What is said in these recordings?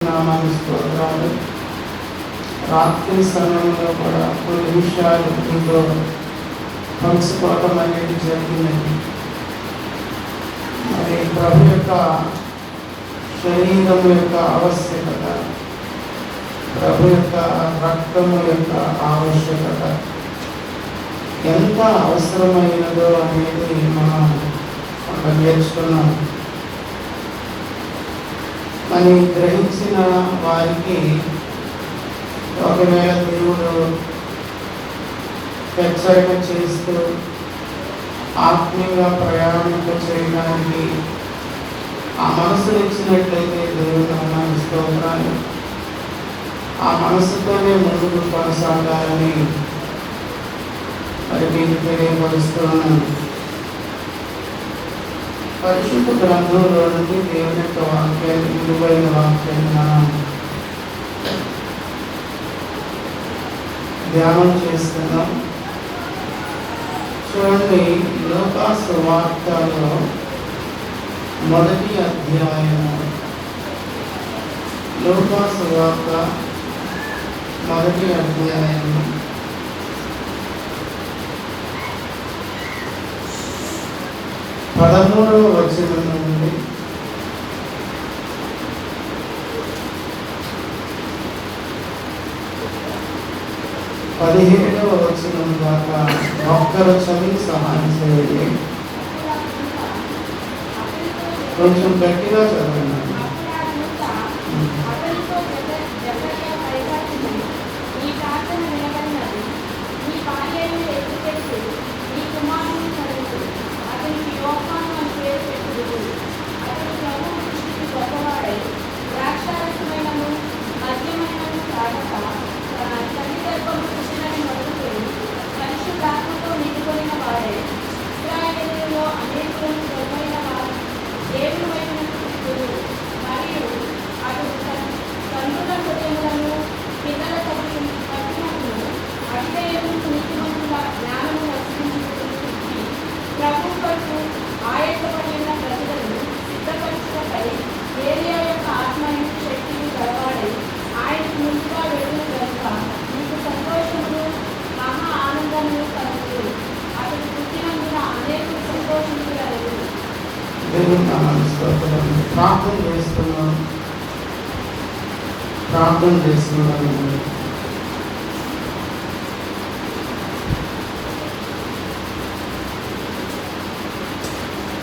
నామానికి స్తోత్రాలు. రాత్రి సమయంలో కూడా కొన్ని విషయాలు మీతో పంచుకోవటం అనేది జరిగినది. మరి ప్రభు యొక్క శరీరం యొక్క ఆవశ్యకత, ప్రభు యొక్క రక్తము యొక్క ఆవశ్యకత ఎంత అవసరమైనదో అనేది మనం అక్కడ నేర్చుకున్నాం. అని గ్రహించిన వారికి ఒకవేళ దేవుడు హెచ్చరిక చేస్తూ ఆత్మీయంగా ప్రయాణింప చేయడానికి ఆ మనసును ఇచ్చినట్లయితే దేవుడు నామానికి స్తోత్రాలు. ఆ మనసుతోనే ముందుకు కొనసాగాలని మరి మీకు తెలియపరుస్తున్నాను. పరిశుద్ధ గ్రంథంలో నుండి దేవుని యొక్క వాక్యాన్ని, విలువైన వాక్యాన్ని మనం ధ్యానం చేస్తున్నాం. చూడండి, లూకా సువార్తలో మొదటి అధ్యాయము, లూకా సువార్త మొదటి అధ్యాయము 13వ వచనం నుండి 17వ వచనం దాకా ఒక్కరు చదివి సహాయం చేయండి. కొంచెం గట్టిగా చదవండి. ప్రార్థన చేస్తున్నాను.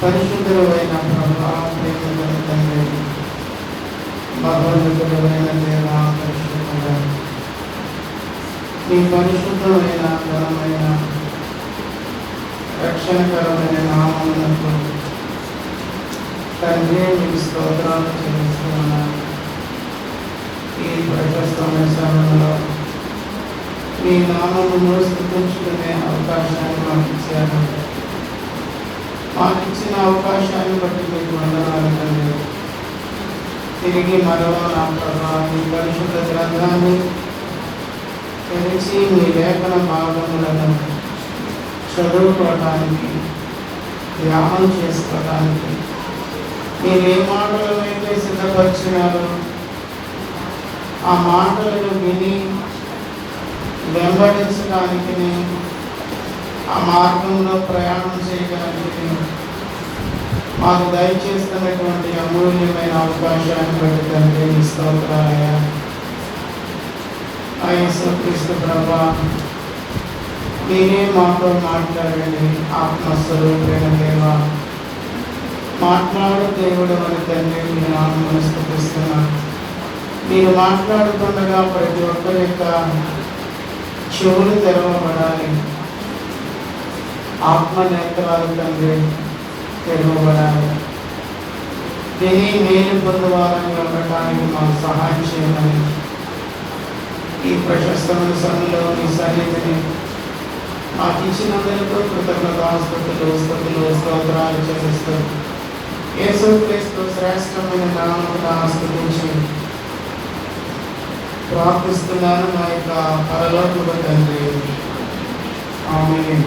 పరిశుద్ధులైన ప్రభువా, ప్రేమగల తండ్రి, భగవంతుడైన దేవా, పరిశుద్ధుడా, మీ పరిశుద్ధమైన ఘనమైన రక్షణకరమైన నామమునకు తండ్రి మీకు స్తోత్రాలు చెల్లిస్తున్నాను. ఈ ప్రశస్తమైన సమయంలో మీ నామమును స్తుతించుకునే అవకాశాన్ని మాకు ఇచ్చారు. మాకు ఇచ్చిన అవకాశాన్ని బట్టి మీకు వందనాలు తండ్రి. తిరిగి మరలా నా ప్రభా మీ పరిశుద్ధ గ్రంథాన్ని తెలిసి మీ లేఖన భాగములను చదువుకోవటానికి, ధ్యానం చేసుకోవటానికి మీరు ఏ మాటలను అయితే సిద్ధపరిచినారో ఆ మాటలను విని వెంబడించడానికి, ఆ మార్గంలో ప్రయాణం చేయడానికి మాకు దయచేస్తున్నటువంటి అమూల్యమైన అవకాశాన్ని బట్టి తండ్రి మీ స్తోత్రాలయ్యా. యేసుక్రీస్తు ప్రభువా, మీరే మాతో మాట్లాడండి. ఆత్మస్వరూపైన దేవా, మాట్లాడు దేవుడు అని తండ్రి మీ నామమును స్తుతిస్తున్నాను. మీరు మాట్లాడుతుండగా ప్రతి ఒక్కరి యొక్క చెవులు తెరవబడాలి, ఆత్మ నేత్రాలు తండ్రి తెరవబడాలి. విని మేలు పొందువాలని ఉండటానికి మాకు సహాయం చేయమని ఈ ప్రశస్తమైన సమయంలో మీ సన్నిధిని మాకు ఇచ్చినందుకు కృతజ్ఞతాస్తుతులు, స్తోత్రాలు చెల్లిస్తూ యేసుక్రీస్తు శ్రేష్టమైన నామమున స్తుతించి ప్రార్థిస్తున్నాను మా యొక్క పరలోకపు తండ్రి. ఆమేన్.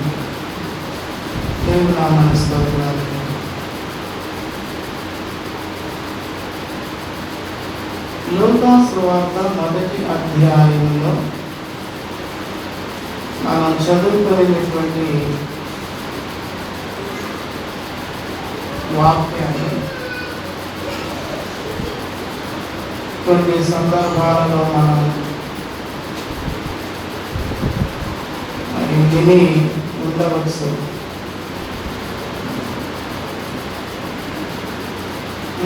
దేవుని నామానికి స్తోత్రాలు. లూకా సువార్త 1వ అధ్యాయంలో మనం చదువుకునేటువంటి వాక్యాన్ని కొన్ని సందర్భాలలో మనం విని ఉండవచ్చు.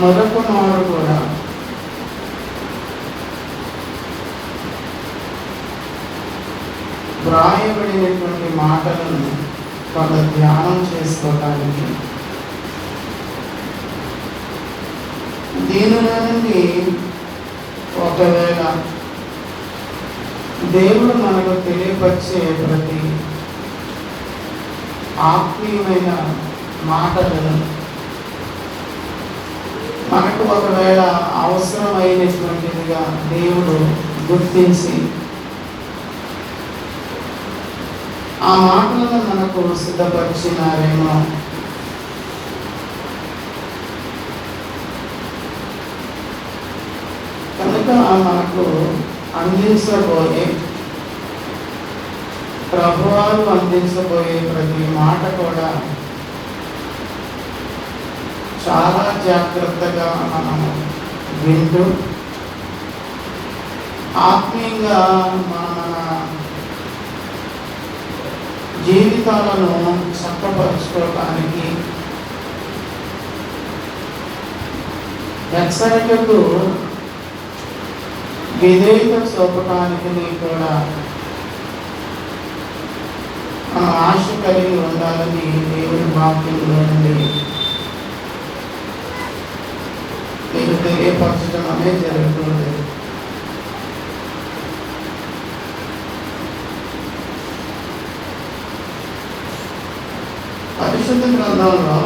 మరొక మారు కూడా వ్రాయబడినటువంటి మాటలను కొంత ధ్యానం చేసుకోవటానికి దీనిలో నుండి ఒకవేళ దేవుడు మనకు తెలియపరిచే ప్రతి ఆత్మీయమైన మాటలను మనకు ఒకవేళ అవసరమైనటువంటిదిగా దేవుడు గుర్తించి ఆ మాటలను మనకు సిద్ధపరిచినారేమో. కనుక మనకు అందించబోయే ప్రభువారు అందించబోయే ప్రతి మాట కూడా చాలా జాగ్రత్తగా మనం వింటూ ఆత్మీయంగా మన జీవితాలను చక్కపరుచుకోవడానికి హెచ్చరికకు విధేయత చూపటానికి కూడా మనం ఆశ కలిగి ఉండాలని దేవుని వాక్యంలో నుండి మీకు తెలియపరచడం అనేది జరుగుతుంది. పరిశుద్ధ గ్రంథంలో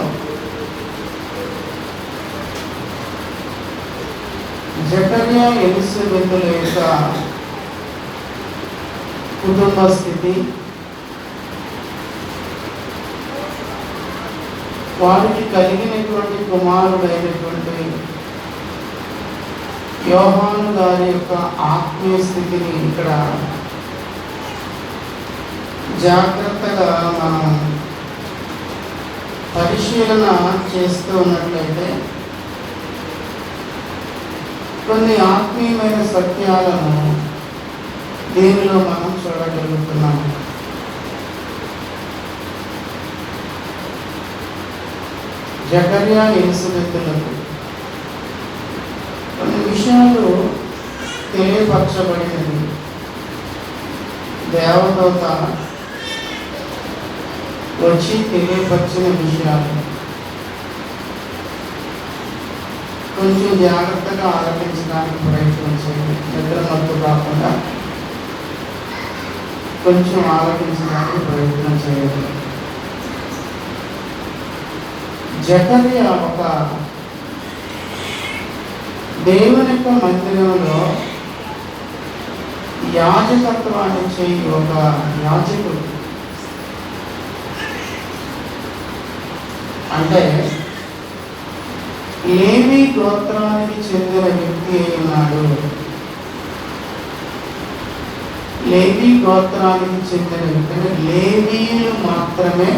జకర్యా ఎలిజబెతుల యొక్క కుటుంబ స్థితి, వారికి కలిగినటువంటి కుమారుడైనటువంటి యోహాను గారి యొక్క ఆత్మీయ స్థితిని ఇక్కడ జాగ్రత్తగా మనం పరిశీలన చేస్తూ ఉన్నట్లయితే కొన్ని ఆత్మీయమైన సత్యాలను దీనిలో మనం చూడగలుగుతున్నాము. జకర్యా ఎలిజబెతులకు కొన్ని విషయాలు తెలియపరచబడినది. దేవదూత వచ్చి తెలియపరిచిన విషయాలు కొంచెం జాగ్రత్తగా ఆలోచించడానికి ప్రయత్నం చేయండి. నిద్ర మత్తు కాకుండా కొంచెం ఆలోచించడానికి ప్రయత్నం చేయండి. జకర్యా ఒక దేవుని యొక్క మందిరంలో యాజకత్వాన్ని చేయి ఒక యాజకుడు. అంటే లేవీ గోత్రానికి చెందిన వ్యక్తి అయి ఉన్నాడు. లేవీ గోత్రానికి చెందిన వ్యక్తి, లేవీలు మాత్రమే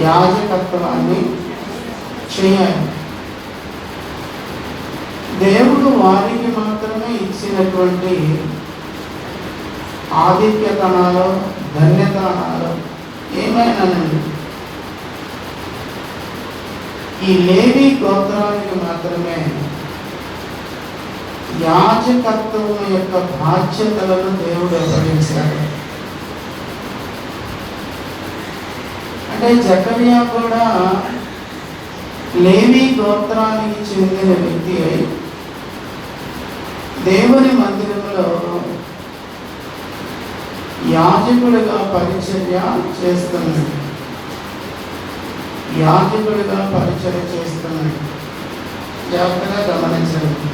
యాజకత్వాన్ని చేయాలి. దేవుడు వారికి మాత్రమే ఇచ్చినటువంటి ఆధిక్యతనాలో ధన్యతనాలో ఏమైనానండి, ఈ లేవీ గోత్రానికి మాత్రమే యాజకత్వం యొక్క బాధ్యతలను దేవుడు అప్పగించాడు. అంటే జకర్యా కూడా లేవీ గోత్రానికి చెందిన వ్యక్తి అయి దేవుని మందిరంలో యాజకుడిగా పరిచర్య చేస్తున్నాడు. యాజకుడిగా పరిచర్య చేస్తున్నాడు. జాగ్రత్తగా గమనించండి.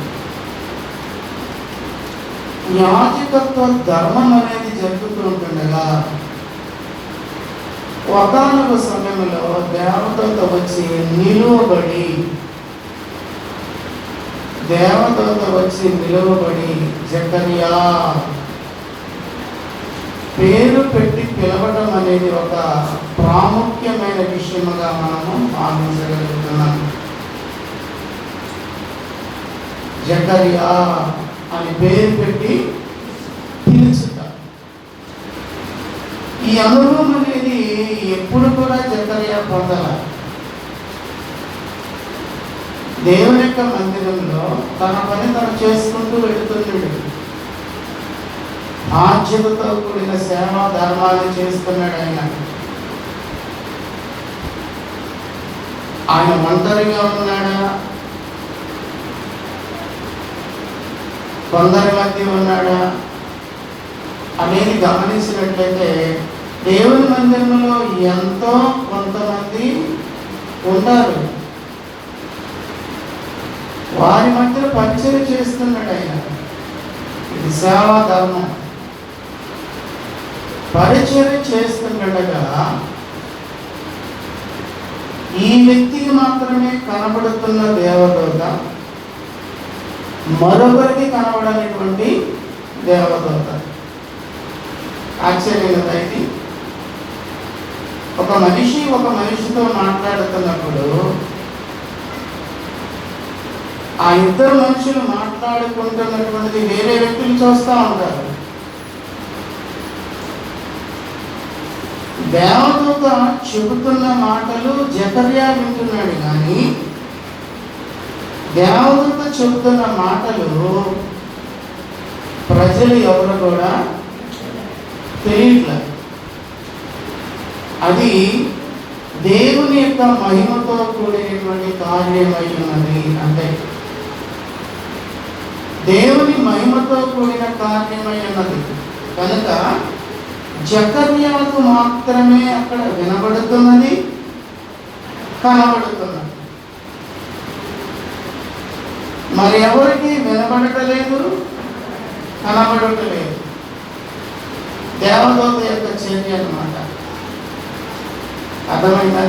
యాజకత్వ ధర్మం అనేది జరుగుతూ ఉంటుండగా ఒకానొక సమయంలో దేవతలతో వచ్చి నిలువబడి దేవదూత వచ్చి నిలువబడి జకర్యా పేరు పెట్టి పిలవడం అనేది ఒక ప్రాముఖ్యమైన విషయముగా మనము భావించగలుగుతున్నాం. జకర్యా అని పేరు పెట్టి పిలుచుట, ఈ అనుభవం అనేది ఎప్పుడు కూడా జకర్యా పొందాల. దేవుని యొక్క మందిరంలో తన పని తను చేసుకుంటూ వెళుతున్నాడు. బాధ్యతతో కూడిన సేవా ధర్మాన్ని చేస్తున్నాడు. ఆయన ఒంటరిగా ఉన్నాడా, కొందరి మధ్య ఉన్నాడా అనేది గమనించినట్లయితే దేవుని మందిరంలో ఎంతో కొంతమంది ఉంటారు. వారి మధ్యలో పరిచయం చేస్తున్నాడు ఆయన. ఇది సేవా ధర్మం. పరిచయం చేస్తుండగా ఈ వ్యక్తికి మాత్రమే కనబడుతున్న దేవదూత మరొకరికి కనబడనేటువంటి దేవదూత. ఆశ్చర్యం ఇది. ఒక మనిషితో మాట్లాడుతున్నప్పుడు ఆ ఇద్దరు మనుషులు మాట్లాడుకుంటున్నటువంటిది వేరే వ్యక్తులు చూస్తూ ఉంటారు. దేవదూత చెబుతున్న మాటలు జకర్యా వింటున్నాడు, కానీ దేవదూత చెబుతున్న మాటలు ప్రజలు ఎవరు కూడా తెలియట్లేదు. అది దేవుని యొక్క మహిమతో కూడినటువంటి కార్యమై ఉన్నది. అంటే దేవుని మహిమతో కూడిన కార్యమై ఉన్నది కనుక జకర్యాకు మాత్రమే అక్కడ వినబడుతున్నది, కనబడుతున్నది. మరి ఎవరికి వినబడటలేదు, కనబడటలేదు. దేవదూత యొక్క చర్య అన్నమాట. అర్థమైందా?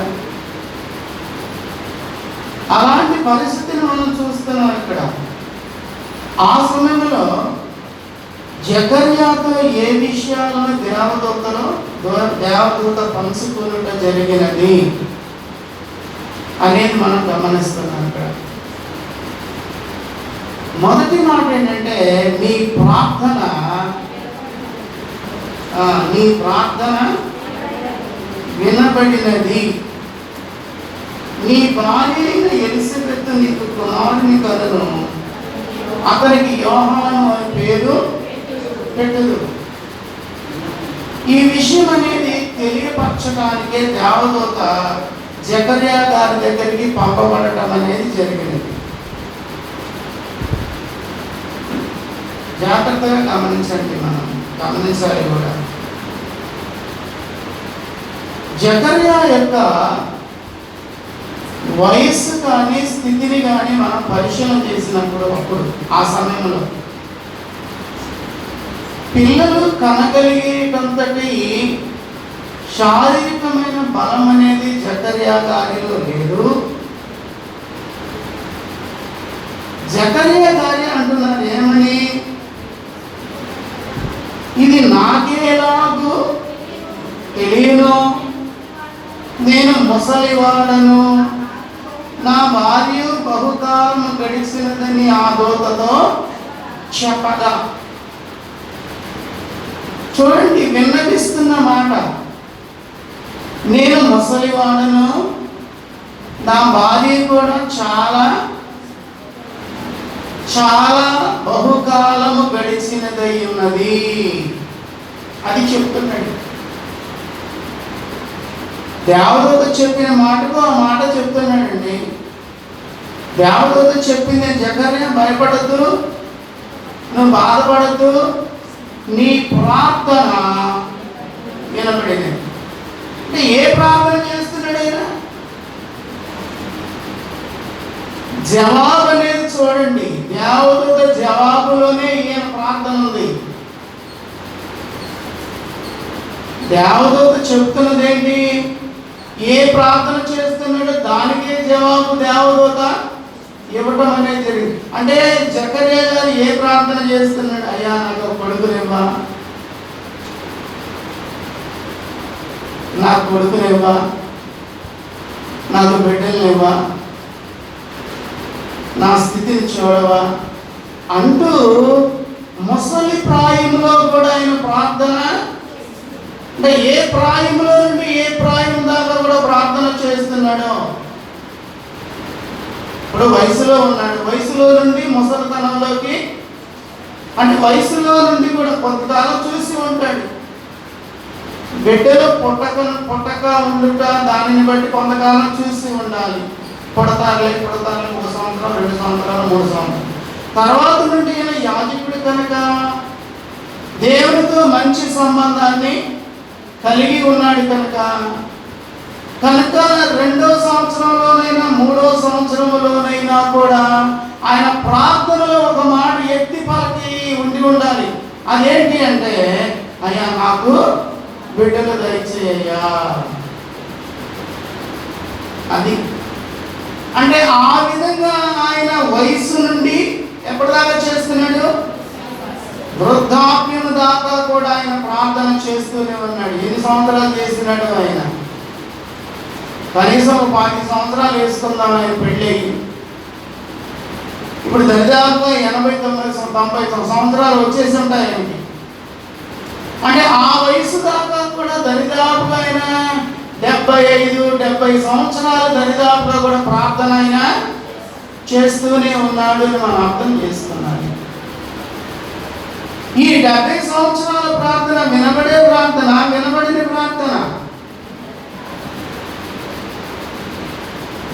అలాంటి పరిస్థితిని మనం చూస్తున్నాం ఇక్కడ. ఆ సమయంలో జకర్యాతో ఏ విషయాలను దేవదూత పంచుకునుట జరిగినది అనేది మనం గమనిస్తున్నాం ఇక్కడ. మొదటి మాట ఏంటంటే నీ ప్రార్థన వినబడినది. నీ భార్య అయిన ఎలిజబెత్ నీకు కుమారుని కలను, అతనికి యోహాను అని పేరు పెట్టదు. ఈ విషయం అనేది తెలియపరచడానికే దేవదూత జకర్యా గారి దగ్గరికి పంపబడటం అనేది జరిగినది. జాగ్రత్తగా గమనించండి, మనం గమనించాలి కూడా. జకర్యా యొక్క వయస్సు కానీ స్థితిని కానీ మనం పరిశీలన చేసినప్పుడు ఆ సమయంలో పిల్లలు కనగలిగేటంతటి శారీరకమైన బలం అనేది జకర్యా గారిలో లేదు. జకర్యా గారి అంటున్నారు ఏమని, ఇది నాకేలాగూ తెలియను, నేను ముసలివాడను, నా భార్య బహుకాలం గడిచినదని ఆ దూతతో చెప్పగా. చూడండి, విన్నపిస్తున్న మాట, నేను ముసలివాడను, నా భార్య కూడా చాలా చాలా బహుకాలము గడిచినదై ఉన్నది అది చెప్తున్నాడు. దేవదూత చెప్పిన మాటకు ఆ మాట చెప్తున్నాడండి. దేవదూత చెప్పింది, జకర్యా భయపడద్దు, నువ్వు బాధపడద్దు, నీ ప్రార్థన వినబడింది. అంటే ఏ ప్రార్థన చేస్తున్నాడు ఆయన? జవాబు అనేది చూడండి, దేవదూత జవాబులోనే ఈయన ప్రార్థన ఉంది. దేవదూత చెప్తున్నది ఏంటి? ఏ ప్రార్థన చేస్తున్నాడో దానికే జవాబు దేవదూత ఇవ్వటం అనేది జరిగింది. అంటే జకర్యా గారు ఏ ప్రార్థన చేస్తున్నాడు? అయ్యా నాకు కొడుకునివ్వా, నాకు కొడుకునివ్వా, నాకు బిడ్డలనివ్వా, నా స్థితిని చూడవా అంటూ ముసలి ప్రాయంలో కూడా ఆయన ప్రార్థన, అంటే ఏ ప్రాయంలో నుండి ఏ ప్రాయం దాకా కూడా ప్రార్థన చేస్తున్నాడు. ఇప్పుడు వయసులో ఉన్నాడు, వయసులో నుండి ముసలితనంలోకి, అంటే వయసులో నుండి కూడా కొంతకాలం చూసి ఉంటాడు. బిడ్డలు పుట్టక ఉండుట దానిని బట్టి కొంతకాలం చూసి ఉండాలి. పుడతారులే 1 సంవత్సరం, 2 సంవత్సరాలు, 3 సంవత్సరాలు తర్వాత నుండి ఈయన యాజకుడు కనుక దేవునితో మంచి సంబంధాన్ని కలిగి ఉన్నాడు కనుక 2వ సంవత్సరంలోనైనా 3వ సంవత్సరంలోనైనా కూడా ఆయన ప్రార్థనలో ఒక మాట ఎత్తి పలకి ఉండాలి. అదేంటి అంటే, అయ్యా నాకు బిడ్డలు దయచేయ్యా. అది అంటే ఆ విధంగా ఆయన వయసు నుండి ఎప్పటిదాకా చేస్తున్నాడు? వృద్ధాప్యం దాకా కూడా ఆయన ప్రార్థన చేస్తూనే ఉన్నాడు. ఎన్ని సంవత్సరాలు చేస్తున్నాడు ఆయన? కనీసం 10 సంవత్సరాలు వేసుకుందాం ఆయన పెళ్ళి. ఇప్పుడు దరిదాపుగా 89-90 సంవత్సరాలు వచ్చేసి ఉంటాయి ఆయనకి. అంటే ఆ వయసు దాకా కూడా దరిదాపుగా ఆయన 75-70 సంవత్సరాలు దరిదాపుగా కూడా ప్రార్థన ఆయన చేస్తూనే ఉన్నాడు అని మనం అర్థం చేసుకున్నాడు. ఈ 70 సంవత్సరాల ప్రార్థన వినబడే ప్రార్థన, వినబడిన ప్రార్థన.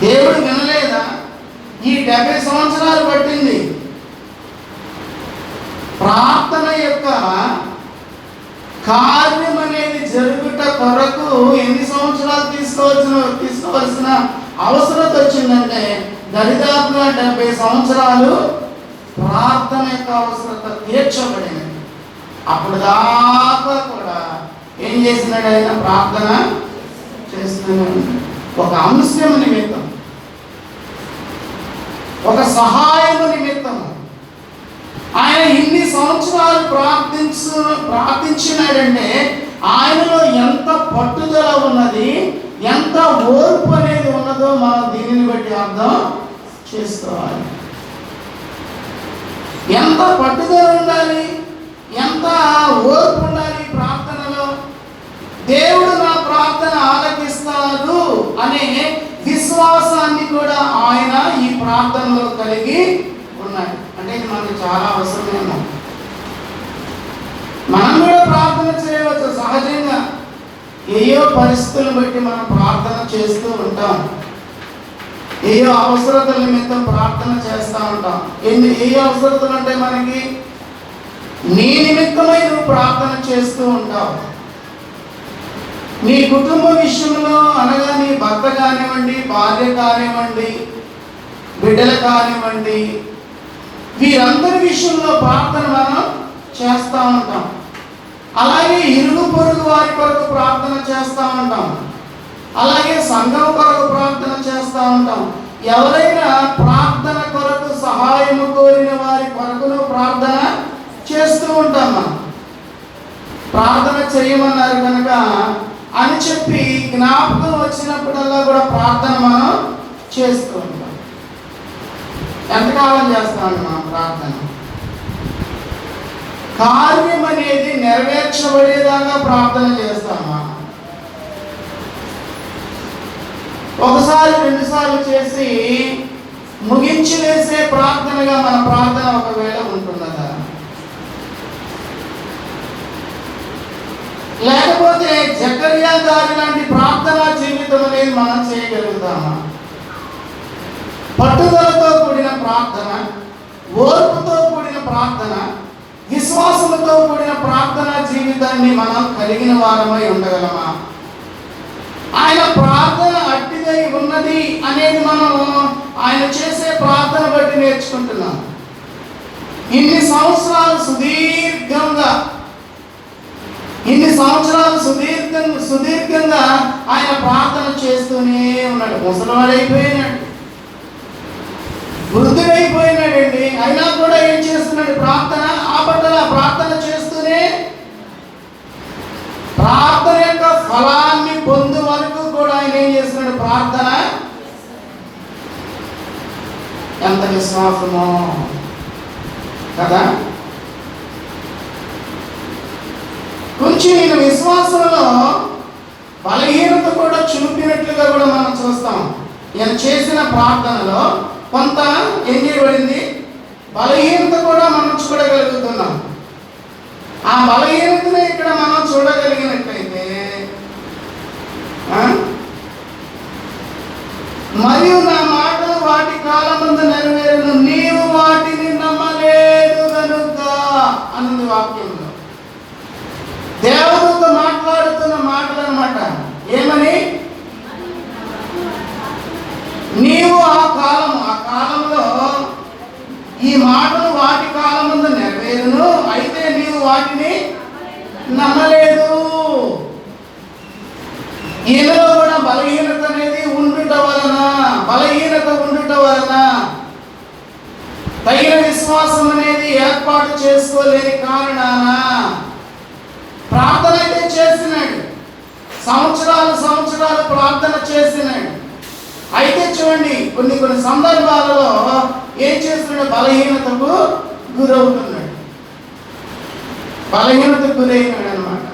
దేవుడు వినలేదా? ఈ 70 సంవత్సరాలు పట్టింది. ప్రార్థన యొక్క కార్యం అనేది జరుగుట కొరకు ఎన్ని సంవత్సరాలు తీసుకోవాల్సిన అవసరం వచ్చిందంటే దరిదాపుగా 70 సంవత్సరాలు ప్రార్థన యొక్క అవసరత తీర్చబడింది. అప్పుడు దాకా కూడా ఏం చేసినాడు ఆయన? ప్రార్థన చేస్తున్నాడు. ఒక అంశం నిమిత్తం, ఒక సహాయము నిమిత్తం ఆయన ఇన్ని సంవత్సరాలు ప్రార్థించినాడంటే ఆయనలో ఎంత పట్టుదల ఉన్నది, ఎంత ఓర్పు అనేది ఉన్నదో మనం దీనిని బట్టి అర్థం చేసుకోవాలి. ఎంత పట్టుదల ఉండాలి, ఎంత ఓర్పు ఉండాలి ప్రార్థనలో. దేవుడు నా ప్రార్థన ఆలకిస్తాడు అనే విశ్వాసాన్ని కూడా ఆయన ఈ ప్రార్థనలో కలిగి ఉన్నాడు. అంటే ఇది మనకు చాలా అవసరమేమో. మనం కూడా ప్రార్థన చేయవచ్చు సహజంగా. ఏయో పరిస్థితులను బట్టి మనం ప్రార్థన చేస్తూ ఉంటాం. ఏయో అవసరతల నిమిత్తం ప్రార్థన చేస్తూ ఉంటాం. ఏ అవసరతలు అంటే మనకి నీ నిమిత్తమై నువ్వు ప్రార్థన చేస్తూ ఉంటావు. నీ కుటుంబ విషయంలో అనగా నీ భర్త కానివ్వండి, భార్య కానివ్వండి, బిడ్డలు కానివ్వండి, వీరందరి విషయంలో ప్రార్థన మనం చేస్తూ ఉంటాం. అలాగే ఇరుగు పొరుగు వారి కొరకు ప్రార్థన చేస్తూ ఉంటాం. అలాగే సంఘం కొరకు ప్రార్థన చేస్తూ ఉంటాం. ఎవరైనా ప్రార్థన కొరకు సహాయము కోరిన వారి కొరకును ప్రార్థన చేస్తూ ఉంటాం. మనం ప్రార్థన చేయమన్నారు కనుక అని చెప్పి జ్ఞాపకం వచ్చినప్పుడల్లా కూడా ప్రార్థన మనం చేస్తూ ఉంటాం. ఎంతకాలం చేస్తామండి మనం ప్రార్థన? కార్యం అనేది నెరవేర్చబడేదాకా ప్రార్థన చేస్తామా? ఒకసారి 2 సార్లు చేసి ముగించి వేసే ప్రార్థనగా మన ప్రార్థన ఒకవేళ ఉంటున్నదా? లేకపోతే జకర్యా గారి లాంటి ప్రార్థనా జీవితం అనేది మనం చేయగలుగుతామా? పట్టుదలతో కూడిన ప్రార్థన, ఓర్పుతో కూడిన ప్రార్థన, విశ్వాసంతో కూడిన ప్రార్థనా జీవితాన్ని మనం కలిగిన వారమై ఉండగలమా? ఆయన ప్రార్థన అట్టిదై ఉన్నది అనేది మనం ఆయన చేసే ప్రార్థన బట్టి నేర్చుకుంటున్నాం. ఇన్ని సంవత్సరాలు సుదీర్ఘంగా ఆయన ప్రార్థన చేస్తూనే ఉన్నాడు. ముసలివాడైపోయినాడు. వృద్ధుడైపోయినాడండి, అయినా కూడా ఏం చేస్తున్నాడు? ప్రార్థన ఆపట్టల. ప్రార్థన చేస్తూనే ప్రార్థన యొక్క ఫలాన్ని పొందు వరకు కూడా ఆయన ఏం చేస్తున్నాడు? ప్రార్థన. ఎంత విశ్వాసమో కదా! కొంచెం ఈయన విశ్వాసంలో బలహీనత కూడా చూపినట్లుగా కూడా మనం చూస్తాం. ఈయన చేసిన ప్రార్థనలో కొంత ఏం చేయబడింది? బలహీనత కూడా మనం చూడగలుగుతున్నాం. ఆ బలహీనతను ఇక్కడ మనం చూడగలిగినట్లయితే, మరియు నా మాటలు వాటి కాలమందు నెరవేరును, నీవు వాటిని నమ్మలేదు కనుక అన్నది వాక్యంలో. దేవదూత మాట్లాడుతున్న మాటలు అన్నమాట. ఏమని? నీవు ఆ కాలంలో ఈ మాటలు వాటి కాలమందు నెరవేరును, అయితే నీవు వాటిని నమ్మలేదు. ఈయనలో కూడా బలహీనత అనేది ఉండుట వలన తగిన విశ్వాసం అనేది ఏర్పాటు చేసుకోలేని కారణాన ప్రార్థన అయితే చేసినాడు, సంవత్సరాలు ప్రార్థన చేసినాడు. అయితే చూడండి, కొన్ని సందర్భాలలో ఏం చేస్తున్నాడు? బలహీనతకు గురవుతున్నాడు, బలహీనతకు గురైనాడు అనమాట.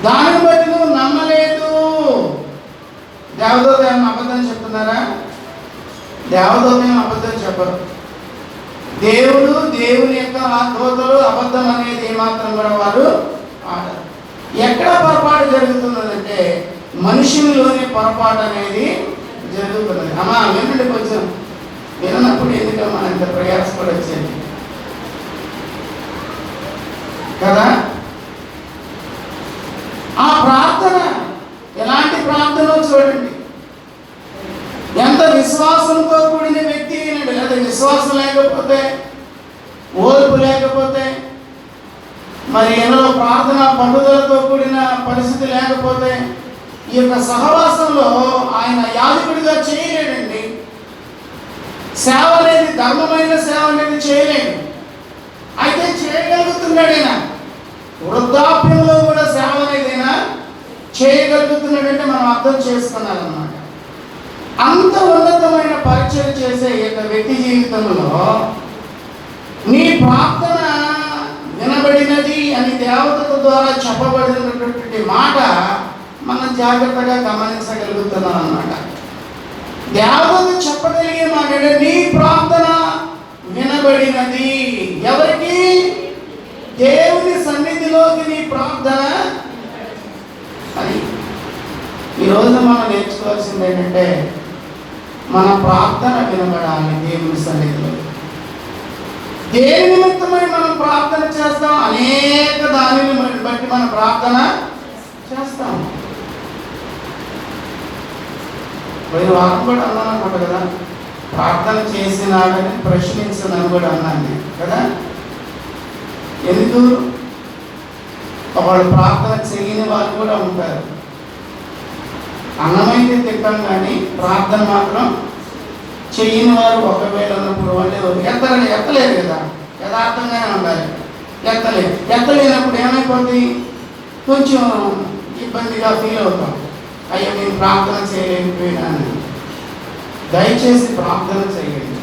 దానిని బట్టి నువ్వు నమ్మలేదు. దేవదూత ఏమన్నా అబద్ధం చెప్తున్నారా? దేవదూత ఏమో అబద్ధం చెప్పరు. దేవుని యొక్క దూతలు అబద్ధం అనేది ఏమాత్రం కూడా వారు ఆడరు. ఎక్కడ పొరపాటు జరుగుతున్నదంటే మనుషుల్లోని పొరపాటు అనేది జరుగుతున్నది. అమ్మా వినండి, కొంచెం వినప్పుడు ఎందుకమ్మా ఇంత ప్రయాసపడి వచ్చేది కదా. ఆ ప్రార్థన ఎలాంటి ప్రార్థన చూడండి. ఎంత విశ్వాసంతో కూడిన వ్యక్తి అయినాడు. లేదా విశ్వాసం లేకపోతే, ఓర్పు లేకపోతే, మరి ఎన్నో ప్రార్థన పట్టుదలతో కూడిన పరిస్థితి లేకపోతే ఈ యొక్క సహవాసంలో ఆయన యాజకుడిగా చేయలేడండి. సేవ అనేది, ధర్మమైన సేవ అనేది చేయలేడు. అయితే చేయగలుగుతున్నాడైనా, వృద్ధాప్యంలో కూడా సేవ అనేదైనా చేయగలుగుతున్నాడంటే మనం అర్థం చేసుకున్నారన్నమాట. అంత ఉన్నతమైన పరిచయం చేసే ఈ యొక్క వ్యక్తి జీవితంలో నీ ప్రార్థన వినబడినది అని దేవదూత ద్వారా చెప్పబడినటువంటి మాట మనం జాగ్రత్తగా గమనించగలుగుతున్నాం అన్నమాట. దేవదూత చెప్పగలిగే మాట నీ ప్రార్థన వినబడినది. ఎవరికి? దేవుని సన్నిధిలోకి నీ ప్రార్థన. అది ఈరోజు మనం నేర్చుకోవాల్సింది ఏంటంటే, మన ప్రార్థన వినబడాలి దేవుని సన్నిధిలో. దేని నిమిత్తమై మనం ప్రార్థన చేస్తాం? అనేక దానిని బట్టి మనం ప్రార్థన చేస్తాం. పోయిన వారం కూడా అన్నాను అనుకుంటా కదా, ప్రార్థన చేసినాడని ప్రశ్నించదని కూడా అన్నాను కదా. ఎందుకు? వాళ్ళు ప్రార్థన చేయని వాళ్ళు కూడా ఉంటారు. అన్నమైతే తింటాం కానీ ప్రార్థన మాత్రం చేయని వారు ఒకవేళ ఉన్నప్పుడు వాళ్ళు ఎత్తలేరు కదా, యథార్థంగానే ఉండాలి. ఎత్తలేనప్పుడు ఏమైపోతుంది? కొంచెం ఇబ్బందిగా ఫీల్ అవుతాం. అయ్యో నేను ప్రార్థన చేయలేకపోయినాను. దయచేసి ప్రార్థన చేయండి.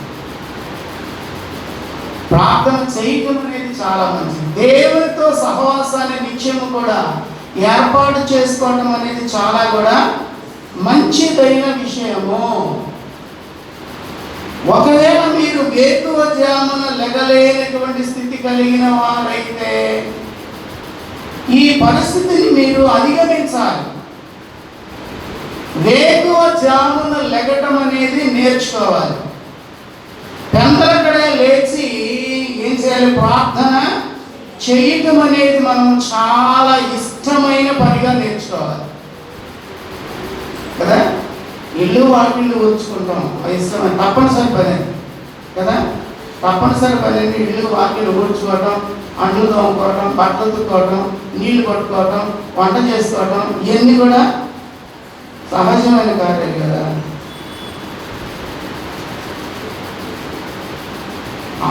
ప్రార్థన చేయటం అనేది చాలా మంచిది. దేవునితో సహవాసాన్ని నిత్యము కూడా ఏర్పాటు చేసుకోవడం అనేది చాలా కూడా మంచిదైన విషయము. ఒకవేళ మీరు వేకువజామున లెగలేనటువంటి స్థితి కలిగిన వారైతే ఈ పరిస్థితిని మీరు అధిగమించాలి. వేకువజామున లెగటం అనేది నేర్చుకోవాలి. పెందలకడే లేచి ఏం చేయాలి? ప్రార్థన చేయటం అనేది మనం చాలా ఇష్టమైన పనిగా నేర్చుకోవాలి కదా. ఇల్లు వాకిళ్ళు ఊడ్చుకుంటాం, అది ఇష్టమైన తప్పనిసరి పని కదా. తప్పనిసరి పని అండి. ఇల్లు వాకిళ్ళు ఊడ్చుకోవటం, అంట్లు తోముకోవటం, బట్టలు తుక్కోవటం, నీళ్లు పట్టుకోవటం, వంట చేసుకోవటం, ఇవన్నీ కూడా సహజమైన కార్యాలు కదా.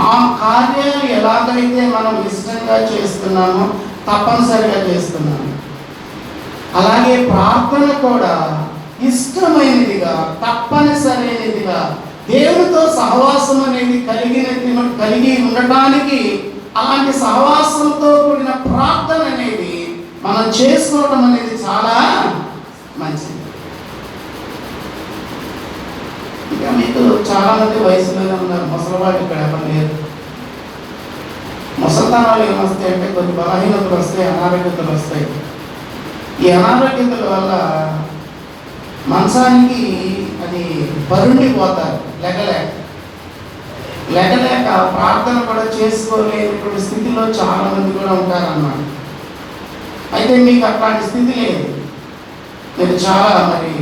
ఆ కార్యాలు ఎలాగైతే మనం ఇష్టంగా చేస్తున్నామో తప్పనిసరిగా చేస్తున్నాము, అలాగే ప్రార్థన కూడా ఇష్టమైనదిగా తప్పనిసరైనదిగా దేవునితో సహవాసం అనేది కలిగి ఉండటానికి అలాంటి సహవాసంతో కూడిన ప్రార్థన అనేది మనం చేసుకోవడం అనేది చాలా మంచిది. ఇక మీకు చాలా మంది వయసులోనే ఉన్నారు, ముసలివాళ్ళు ఇక్కడ ఎవరు లేరు. ముసలితనాలు ఏమొస్తాయి అంటే కొన్ని బలహీనతలు వస్తాయి, అనారోగ్యతలు వస్తాయి. ఈ అనారోగ్యతల వల్ల మంచానికి అది పరుండిపోతారు, లెగలేక ప్రార్థన కూడా చేసుకోలేనటువంటి స్థితిలో చాలా మంది కూడా ఉంటారన్నమాట. అయితే మీకు అట్లాంటి స్థితి లేదు, మీరు చాలా మరి